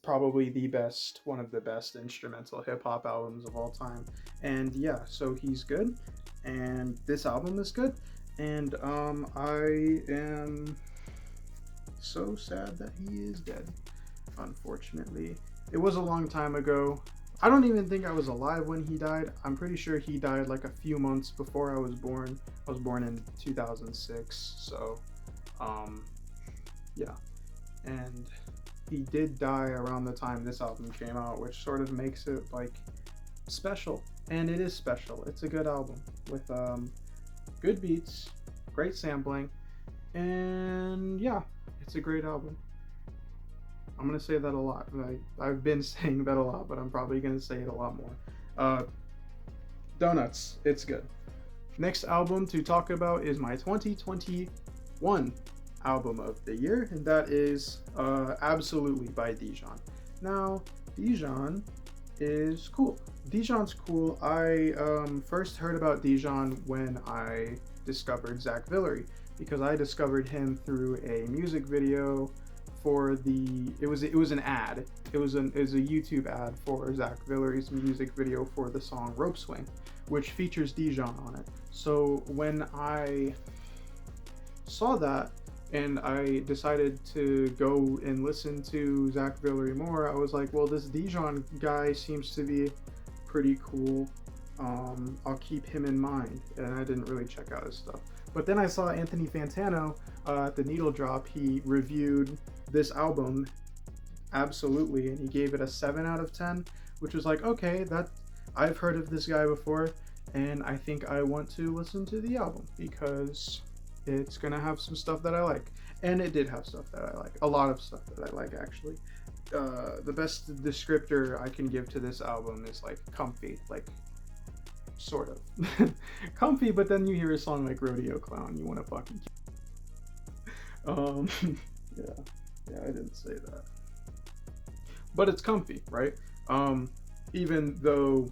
probably the best one of the best instrumental hip hop albums of all time. And yeah, so he's good, and this album is good, and I am so sad that he is dead, unfortunately. It was a long time ago. I don't even think I was alive when he died. I'm pretty sure he died like a few months before I was born. I was born in 2006, so yeah. And he did die around the time this album came out, which sort of makes it like special. And it is special. It's a good album with good beats, great sampling, and yeah, it's a great album. I'm gonna say that a lot. I've been saying that a lot, but I'm probably gonna say it a lot more. Uh, Donuts, it's good. Next album to talk about is my 2021 album of the year, and that is Absolutely by Dijon. Now, Dijon is cool. Dijon's cool. I first heard about Dijon when I discovered Zach Villery, because I discovered him through a music video for it was an ad. It was a YouTube ad for Zach Villery's music video for the song Rope Swing, which features Dijon on it. So when I saw that and I decided to go and listen to Zach Villery more, I was like, well, this Dijon guy seems to be pretty cool. I'll keep him in mind, and I didn't really check out his stuff. But then I saw Anthony Fantano at the Needle Drop. He reviewed this album, Absolutely, and he gave it a 7 out of 10, which was like, okay, that I've heard of this guy before, and I think I want to listen to the album because it's gonna have some stuff that I like. And it did have stuff that I like. A lot of stuff that I like, actually. The best descriptor I can give to this album is like comfy, like sort of comfy, but then you hear a song like Rodeo Clown, you want to fucking um yeah, I didn't say that, but it's comfy, right? Even though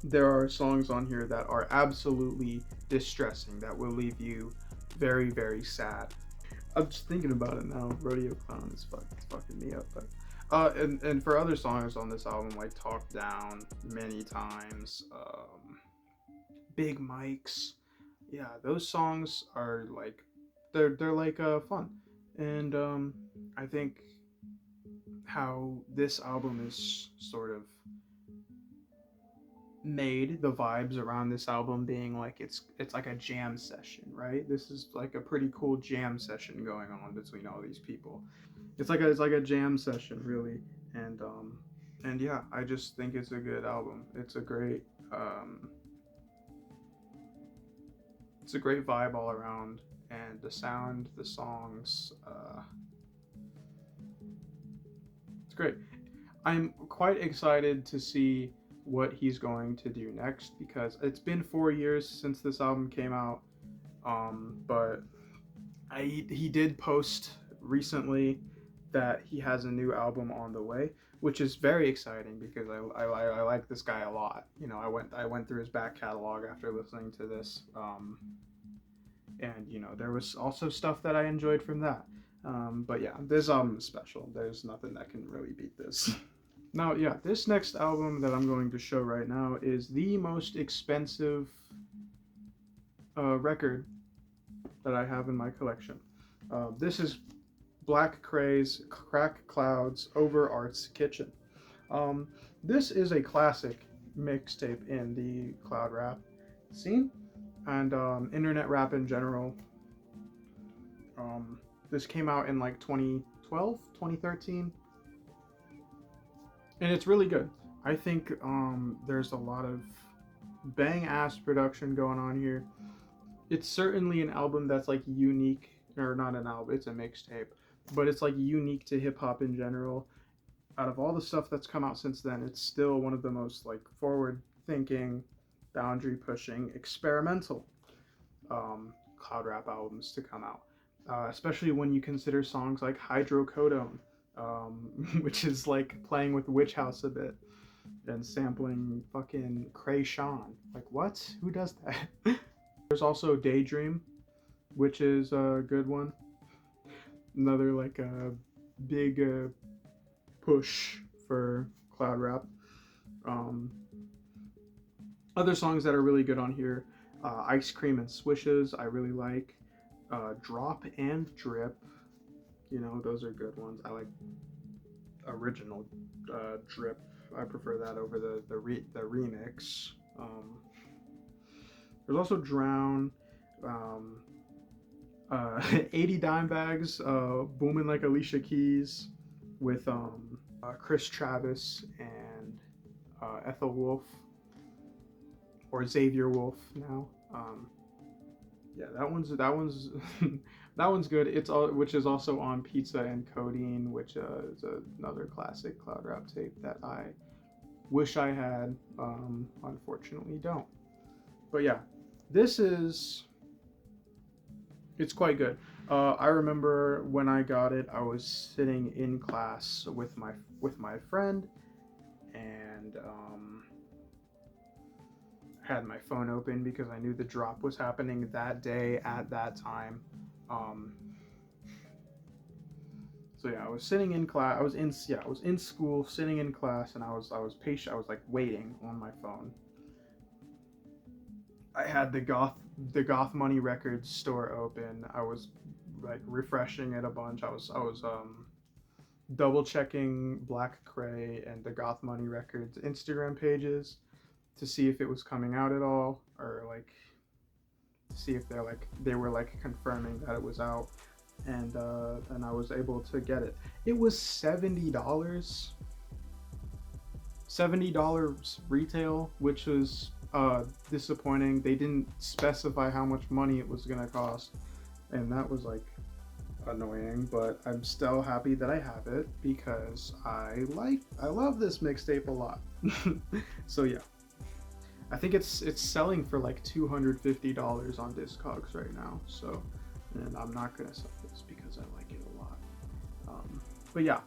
there are songs on here that are absolutely distressing, that will leave you very, very sad. I'm just thinking about it now. Rodeo Clown is fucking me up. But and for other songs on this album, like Talk Down, Many Times, Big Mics, yeah, those songs are like they're like fun, and I think how this album is sort of made the vibes around this album being like it's like a jam session, right? This is like a pretty cool jam session going on between all these people. It's like a jam session, really. And yeah, I just think it's a good album. It's a great It's a great vibe all around, and the sound, the songs, it's great. I'm quite excited to see what he's going to do next because it's been 4 years since this album came out. But he did post recently that he has a new album on the way, which is very exciting because I like this guy a lot. You know, I went through his back catalog after listening to this, and you know there was also stuff that I enjoyed from that. But yeah, this album is special. There's nothing that can really beat this. Now, yeah, this next album that I'm going to show right now is the most expensive record that I have in my collection. This is Black Cray's Crack Clouds Over Art's Kitchen. This is a classic mixtape in the cloud rap scene and internet rap in general. This came out in like 2012, 2013, and it's really good. I think there's a lot of bang ass production going on here. It's certainly an album that's like unique, or not an album, it's a mixtape, but it's like unique to hip hop in general. Out of all the stuff that's come out since then, it's still one of the most like forward thinking, boundary pushing, experimental cloud rap albums to come out. Especially when you consider songs like Hydrocodone, which is like playing with Witch House a bit and sampling fucking Kreayshawn. Like, what? Who does that? There's also Daydream, which is a good one. Another like a big push for cloud rap. Other songs that are really good on here, Ice Cream and Swishes, I really like. Drop and Drip, you know, those are good ones. I like original Drip. I prefer that over the remix. There's also Drown, 80 Dime Bags, Booming Like Alicia Keys with Chris Travis and Ethel Wolf, or Xavier Wolf now. Yeah, that one's that one's good. It's all, which is also on Pizza and Codeine, which is another classic cloud rap tape that I wish I had. Unfortunately, don't. But yeah, it's quite good. I remember when I got it, I was sitting in class with my friend, and had my phone open because I knew the drop was happening that day at that time. So yeah, I was sitting in class. I was in school, sitting in class, and I was patient. I was like waiting on my phone. I had the Goth Money Records store open. I was like refreshing it a bunch. I was double checking Black Cray and the Goth Money Records Instagram pages to see if it was coming out at all, or like to see if they were confirming that it was out, and I was able to get it. It was $70 retail, which was disappointing. They didn't specify how much money it was gonna cost, and that was like annoying, but I'm still happy that I have it because I love this mixtape a lot. So yeah, I think it's selling for like $250 on Discogs right now. So, and I'm not gonna sell this because I like it a lot. But yeah,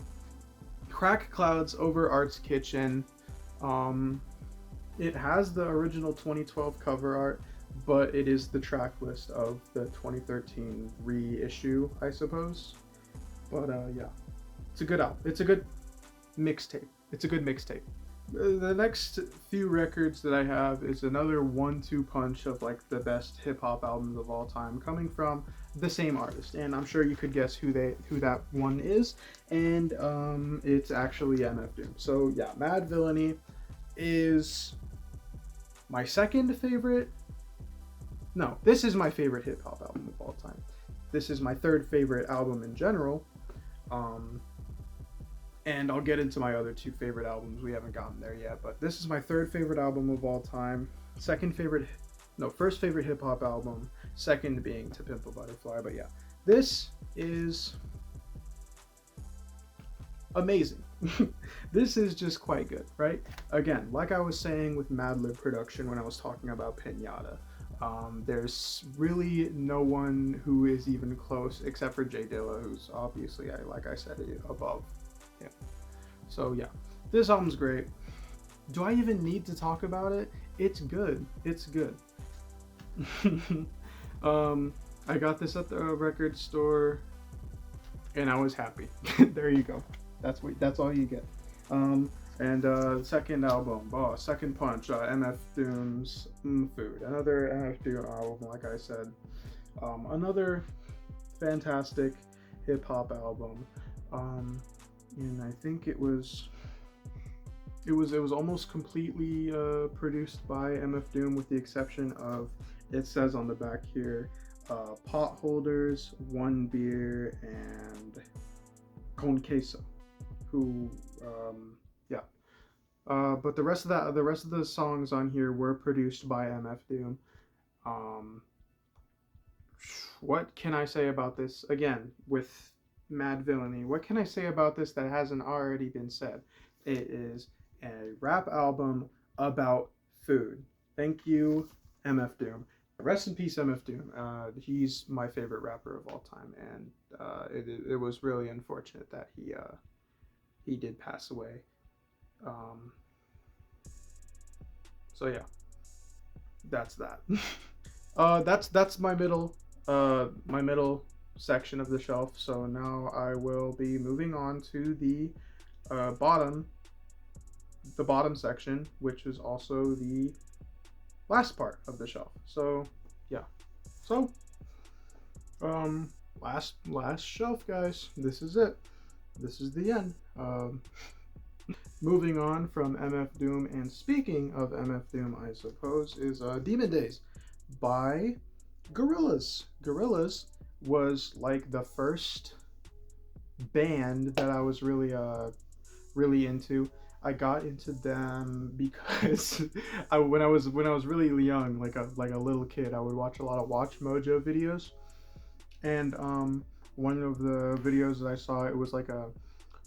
Crack Clouds Over Art's Kitchen. It has the original 2012 cover art, but it is the track list of the 2013 reissue, I suppose. But yeah, it's a good album. It's a good mixtape. The next few records that I have is another 1-2 punch of like the best hip hop albums of all time, coming from the same artist, and I'm sure you could guess who that one is, and it's actually MF Doom. So yeah, Mad Villainy is my second favorite. No, this is my favorite hip hop album of all time. This is my third favorite album in general. And I'll get into my other two favorite albums. We haven't gotten there yet, but this is my third favorite album of all time. Second favorite no, first favorite hip hop album, second being To Pimp a Butterfly. But yeah, this is amazing. This is just quite good, right? Again, like I was saying with Madlib production when I was talking about Pinata, there's really no one who is even close except for Jay Dilla, who's obviously, like I said, above him. So yeah, this album's great. Do I even need to talk about it? It's good. It's good. I got this at the record store, and I was happy. There you go. That's all you get. And second album, Second Punch, MF Doom's Food, another MF Doom album. Like I said, another fantastic hip hop album. And I think it was almost completely produced by MF Doom, with the exception of, it says on the back here, Pot Holders, One Beer, and Con Queso, who yeah. But the rest of the songs on here were produced by MF Doom. What can I say about this? Again, with Madvillainy, what can I say about this that hasn't already been said? It is a rap album about food. Thank you, MF Doom. Rest in peace, MF Doom. He's my favorite rapper of all time, and it was really unfortunate that he did pass away. So yeah, that's that. That's my middle section of the shelf. So now I will be moving on to the bottom section, which is also the last part of the shelf. So yeah, so last shelf, guys. This is it. This is the end. Moving on from MF Doom, and speaking of MF Doom, I suppose, is Demon Days by Gorillaz. Gorillaz was like the first band that I was really into. I got into them because when I was really young, like a little kid, I would watch a lot of Watch Mojo videos, and one of the videos that I saw, it was like a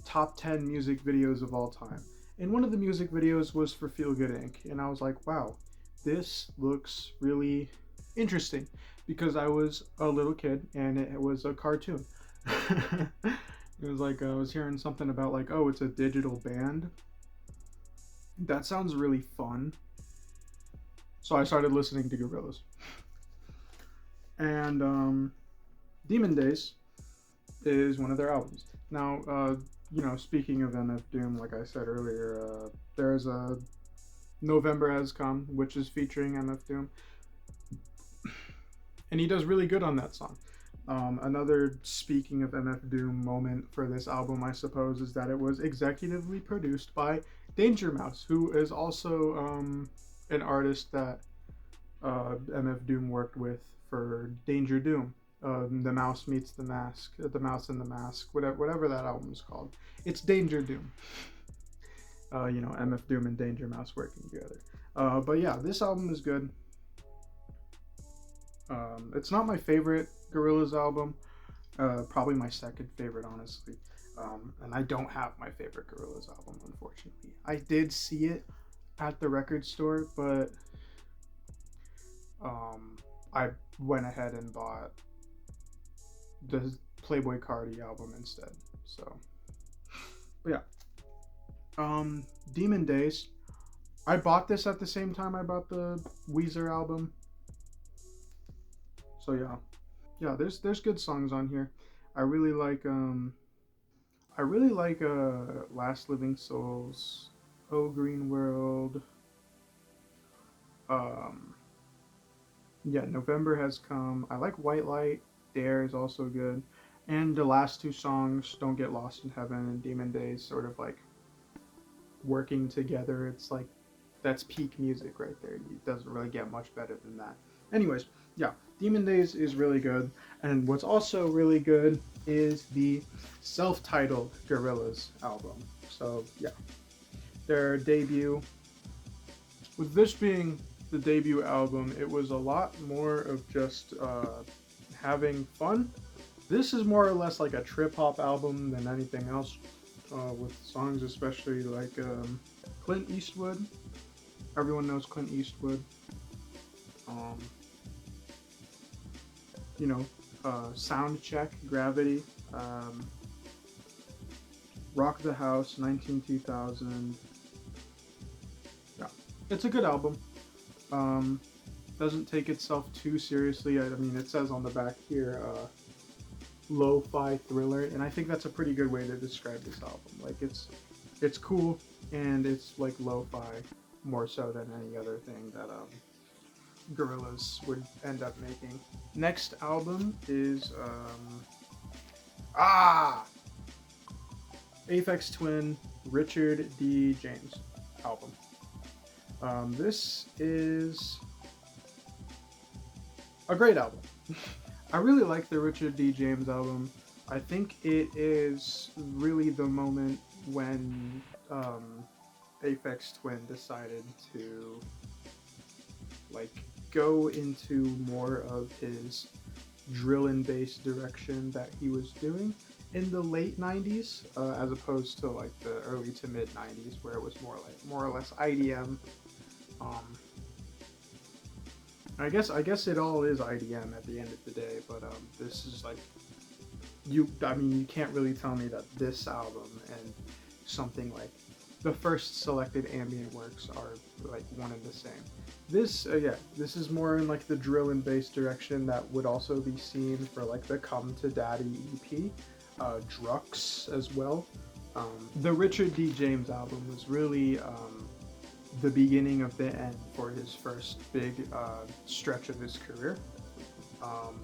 top 10 music videos of all time, and one of the music videos was for Feel Good Inc., and I was like, wow, this looks really interesting, because I was a little kid and it was a cartoon. It was like I was hearing something about like, oh, it's a digital band. That sounds really fun. So I started listening to Gorillaz. And Demon Days is one of their albums. Now, speaking of MF Doom, like I said earlier, there's a November Has Come, which is featuring MF Doom. And he does really good on that song. Another speaking of MF Doom moment for this album, I suppose, is that it was executively produced by Danger Mouse, who is also an artist that MF Doom worked with for Danger Doom. The Mouse Meets the Mask, The Mouse and the Mask, whatever that album is called. It's Danger Doom. MF Doom and Danger Mouse working together. But yeah, this album is good. It's not my favorite Gorillaz album. Probably my second favorite, honestly. And I don't have my favorite Gorillaz album, unfortunately. I did see it at the record store, but I went ahead and bought the Playboi Carti album instead. So, but yeah. Demon Days. I bought this at the same time I bought the Weezer album. So yeah, there's good songs on here. I really like Last Living Souls, Oh Green World. November Has Come. I like White Light. Dare is also good. And the last two songs, Don't Get Lost in Heaven and Demon Days, sort of like working together. It's like, that's peak music right there. It doesn't really get much better than that. Anyways, yeah, Demon Days is really good. And what's also really good is the self-titled Gorillaz album. So yeah, their debut, with this being the debut album, it was a lot more of just having fun. This is more or less like a trip hop album than anything else, with songs especially like Clint Eastwood. Everyone knows Clint Eastwood. Um, you know, Sound Check, Gravity, um, Rock the House, 192000. Yeah, it's a good album. Um, doesn't take itself too seriously. I mean, it says on the back here, lo-fi thriller, and I think that's a pretty good way to describe this album. Like it's cool and it's like lo-fi more so than any other thing that Gorillaz would end up making. Next album is ah Aphex Twin Richard D. James album. This is a great album. I really like the Richard D. James album. I think it is really the moment when Aphex Twin decided to like go into more of his drill and bass direction that he was doing in the late 90s, as opposed to like the early to mid 90s where it was more or less IDM. um, I guess it all is IDM at the end of the day, but this is like I mean you can't really tell me that this album and something like the first selected ambient works are like one and the same. This is more in like the drill and bass direction that would also be seen for like the Come to Daddy EP, Drux as well. The Richard D. James album was really the beginning of the end for his first big stretch of his career, um,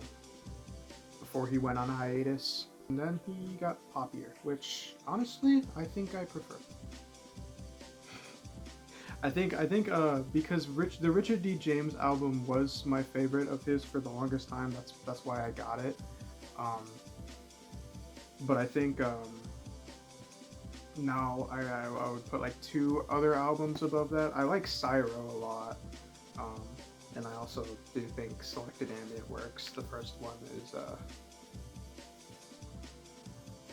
before he went on hiatus. And then he got poppier, which honestly I think I prefer. I think because the Richard D. James album was my favorite of his for the longest time. That's why I got it. Um, but I think now I would put like two other albums above that. I like Cyro a lot, and I also do think Selected Ambient Works, the first one,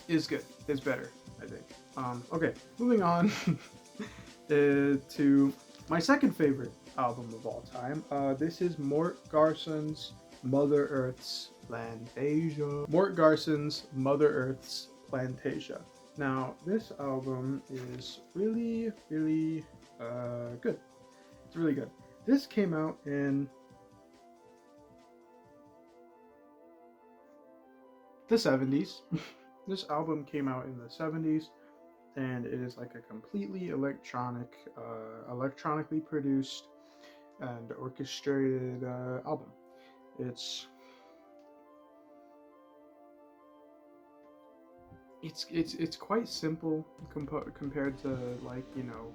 is good. Is better, I think. Okay, moving on to my second favorite album of all time. This is Mort Garson's Mother Earth's Plantasia. Mort Garson's Mother Earth's Plantasia. Now, this album is really, really good. It's really good. This came out in the 70s. This album came out in the 70s, and it is like a completely electronically produced and orchestrated album. It's quite simple compared to like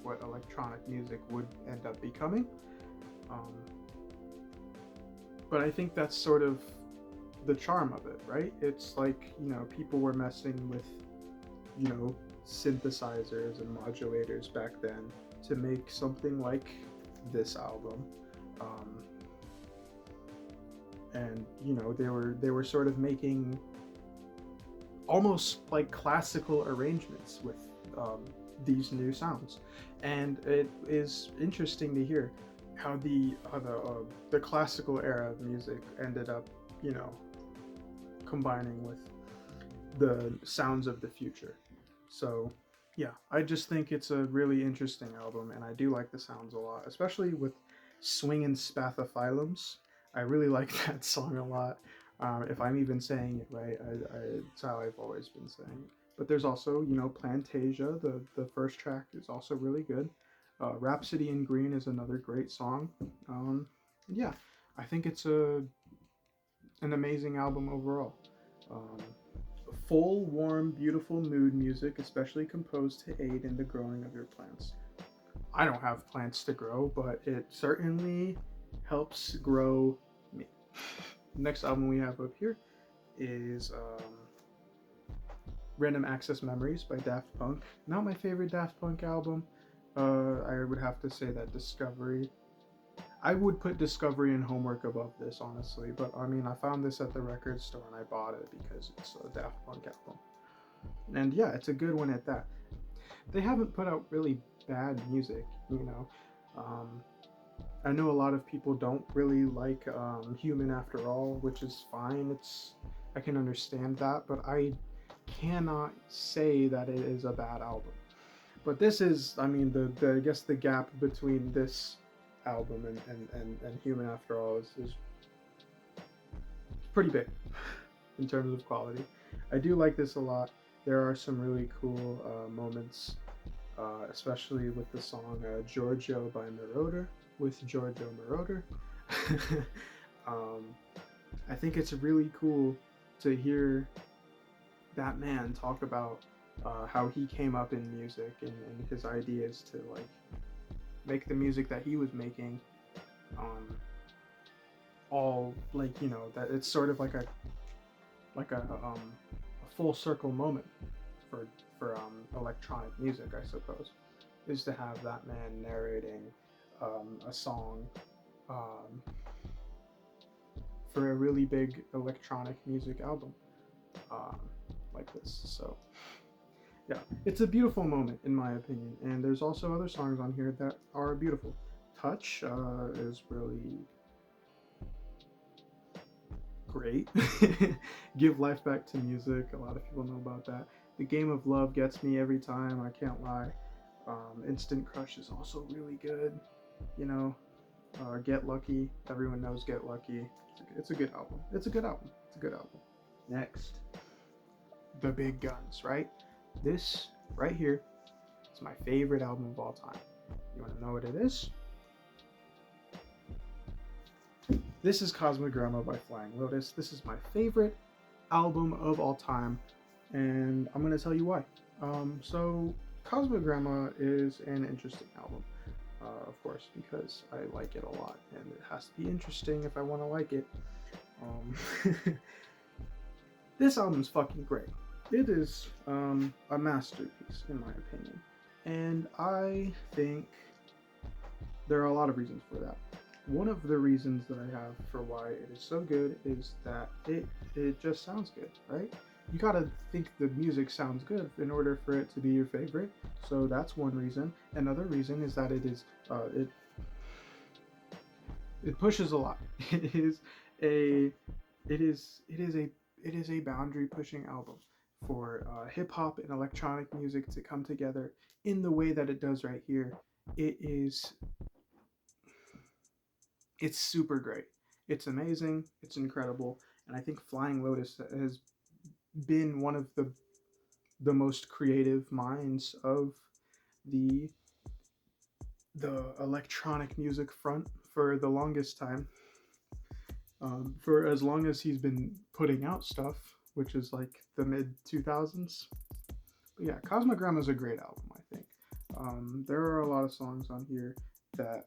what electronic music would end up becoming, um, but I think that's sort of the charm of it, right? It's like people were messing with synthesizers and modulators back then to make something like this album, and they were sort of making almost like classical arrangements with these new sounds, and it is interesting to hear how the classical era of music ended up combining with the sounds of the future. So yeah, I just think it's a really interesting album, and I do like the sounds a lot, especially with Swingin' Spathiphyllums. I really like that song a lot. If I'm even saying it right, it's how I've always been saying it. But there's also, Plantasia, the first track is also really good. Rhapsody in Green is another great song. Yeah, I think it's an amazing album overall. Um, Full, warm, beautiful mood music, especially composed to aid in the growing of your plants. I don't have plants to grow, but it certainly helps grow me. Next album we have up here is Random Access Memories by Daft Punk. Not my favorite Daft Punk album. I would have to say that Discovery I would put Discovery and Homework above this, honestly, but I mean, I found this at the record store and I bought it because it's a Daft Punk album. And yeah, it's a good one at that. They haven't put out really bad music, you know. Um, I know a lot of people don't really like Human After All, which is fine. I can understand that, but I cannot say that it is a bad album. But this is, I mean, the I guess the gap between this album and Human After All is pretty big in terms of quality. I do like this a lot. There are some really cool moments, especially with the song Giorgio by Moroder, with Giorgio Moroder. um, I think it's really cool to hear that man talk about how he came up in music and his ideas to like make the music that he was making all like that it's sort of like a full circle moment for electronic music, I suppose, is to have that man narrating a song um, for a really big electronic music album um, like this. So yeah, it's a beautiful moment in my opinion, and there's also other songs on here that are beautiful. Touch is really great. Give life back to music. A lot of people know about that. The Game of Love gets me every time. I can't lie. Instant Crush is also really good. You know, Get Lucky. Everyone knows Get Lucky. It's a good album. It's a good album. It's a good album. Next, The Big Guns. Right. This right here is my favorite album of all time. You want to know what it is? This is Cosmogramma by Flying Lotus. This is my favorite album of all time, and I'm going to tell you why. So, Cosmogramma is an interesting album, of course, because I like it a lot, and it has to be interesting if I want to like it. This album's fucking great. It is a masterpiece, in my opinion, and I think there are a lot of reasons for that. One of the reasons that I have for why it is so good is that it just sounds good, right? You gotta think the music sounds good in order for it to be your favorite. So that's one reason. Another reason is that it pushes a lot. It is a boundary pushing album for hip hop and electronic music to come together in the way that it does right here. It's super great. It's amazing. It's incredible. And I think Flying Lotus has been one of the most creative minds of the electronic music front for the longest time. For as long as he's been putting out stuff, which is like the mid 2000s. But yeah, Cosmogramma is a great album, I think. There are a lot of songs on here that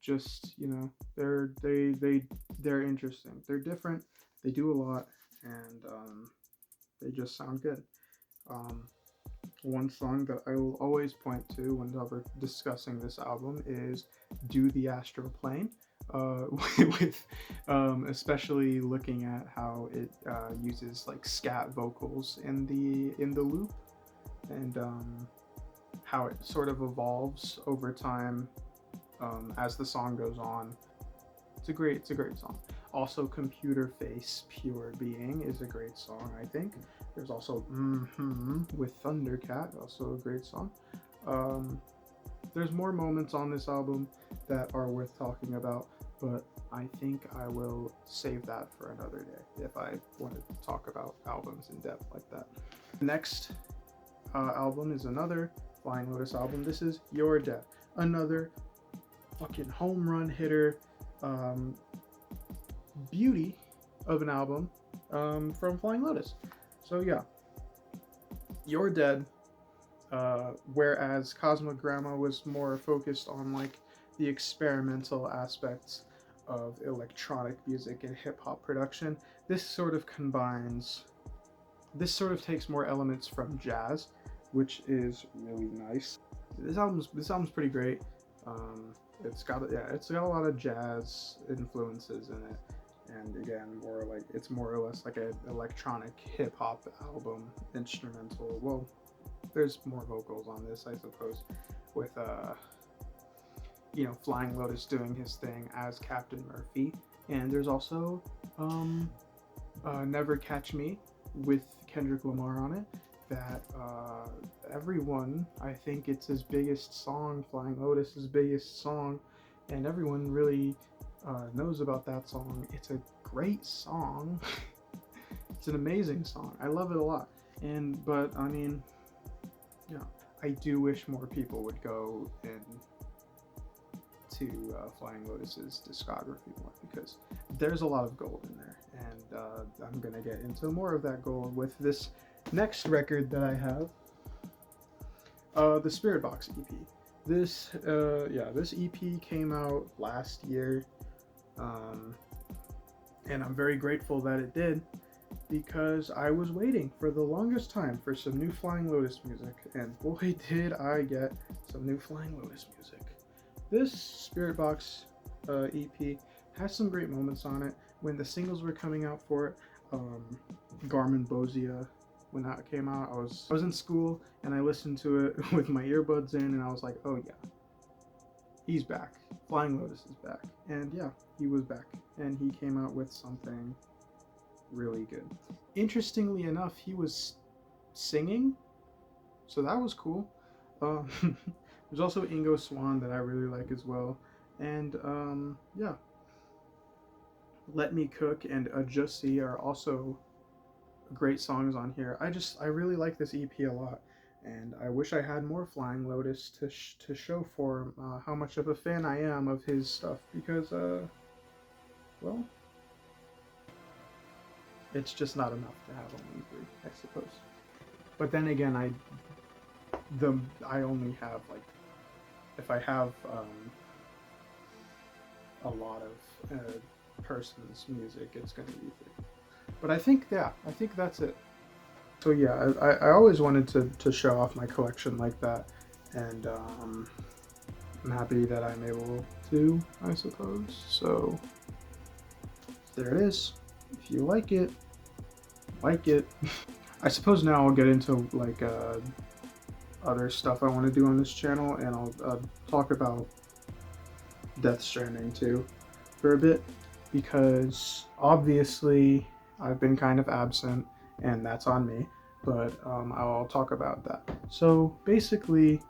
just they're interesting. They're different. They do a lot, and they just sound good. One song that I will always point to whenever discussing this album is "Do the Astral Plane," with especially looking at how it uses like scat vocals in the loop, and how it sort of evolves over time as the song goes on. It's a great song. Also, Computer Face Pure Being is a great song, I think. There's also with Thundercat, also a great song. There's more moments on this album that are worth talking about, but I think I will save that for another day if I want to talk about albums in depth like that. The next album is another Flying Lotus album. This is You're Dead, another fucking home run hitter, beauty of an album from Flying Lotus. So yeah, You're Dead. Whereas Cosmogramma was more focused on like the experimental aspects of electronic music and hip hop production, this sort of takes more elements from jazz, which is really nice. this album's pretty great. It's got a lot of jazz influences in it, and again, it's more or less like an electronic hip hop album, instrumental. Well, there's more vocals on this, I suppose, with Flying Lotus doing his thing as Captain Murphy, and there's also Never Catch Me with Kendrick Lamar on it. That everyone, I think it's his biggest song, Flying Lotus's biggest song, and everyone really knows about that song. It's a great song. It's an amazing song. I love it a lot. But I mean, I do wish more people would go to Flying Lotus's discography more, because there's a lot of gold in there, and I'm gonna get into more of that gold with this next record that I have, the Spiritbox EP. This EP came out last year, and I'm very grateful that it did, because I was waiting for the longest time for some new Flying Lotus music, and boy did I get some new Flying Lotus music. This Spiritbox EP has some great moments on it. When the singles were coming out for it, Garmin Bozia, when that came out, I was in school and I listened to it with my earbuds in, and I was like, oh yeah, he's back. Flying Lotus is back. And yeah, he was back, and he came out with something really good. Interestingly enough, he was singing, so that was cool. There's also Ingo Swann that I really like as well, and yeah, Let Me Cook and Just See are also great songs on here. I really like this EP a lot, and I wish I had more Flying Lotus to show for how much of a fan I am of his stuff, because well, it's just not enough to have only 3, I suppose. But then again, I only have, like, if I have a lot of person's music, it's going to be 3. But I think that's it. So yeah, I always wanted to show off my collection like that, and I'm happy that I'm able to, I suppose. So there it is. If you like it, I suppose now I'll get into like other stuff I want to do on this channel, and I'll talk about Death Stranding 2 for a bit, because obviously I've been kind of absent, and that's on me, but I'll talk about that. So basically,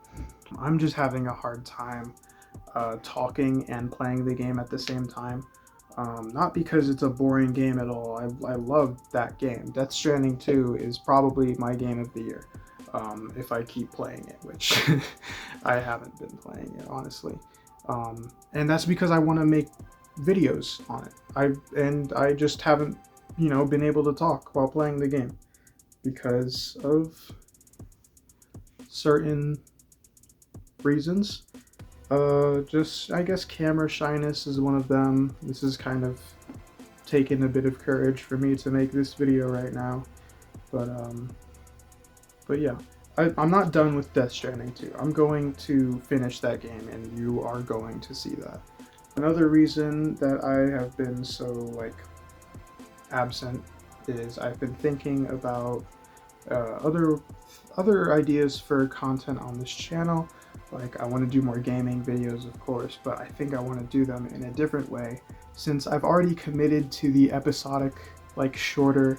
I'm just having a hard time talking and playing the game at the same time. Not because it's a boring game at all. I love that game. Death Stranding 2 is probably my game of the year, if I keep playing it, which I haven't been playing it, honestly. And that's because I want to make videos on it. I just haven't, been able to talk while playing the game because of certain reasons. Just, I guess, camera shyness is one of them. This is kind of taken a bit of courage for me to make this video right now, but yeah, I'm not done with Death Stranding 2. I'm going to finish that game, and you are going to see that. Another reason that I have been so, absent is I've been thinking about other ideas for content on this channel. I want to do more gaming videos, of course, but I think I want to do them in a different way, since I've already committed to the episodic, shorter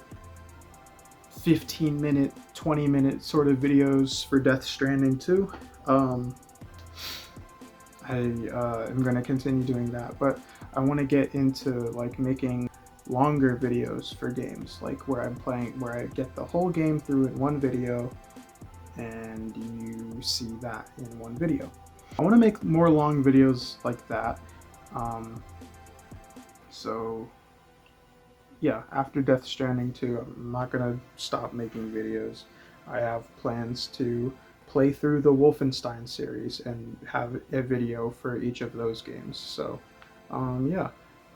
15-minute, 20-minute sort of videos for Death Stranding 2. I am going to continue doing that, but I want to get into making longer videos for games, where I get the whole game through in one video, and you see that in one video. I want to make more long videos like that. So yeah, after Death Stranding 2, I'm not gonna stop making videos. I have plans to play through the Wolfenstein series and have a video for each of those games. So yeah,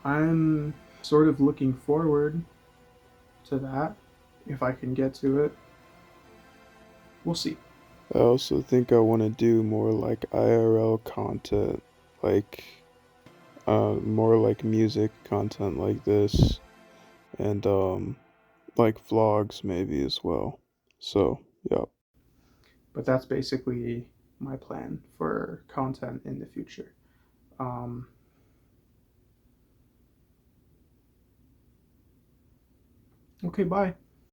I'm sort of looking forward to that, if I can get to it. We'll see. I also think I want to do more like IRL content, like more like music content like this, and like vlogs maybe as well. So, yeah. But that's basically my plan for content in the future. Um, okay, bye.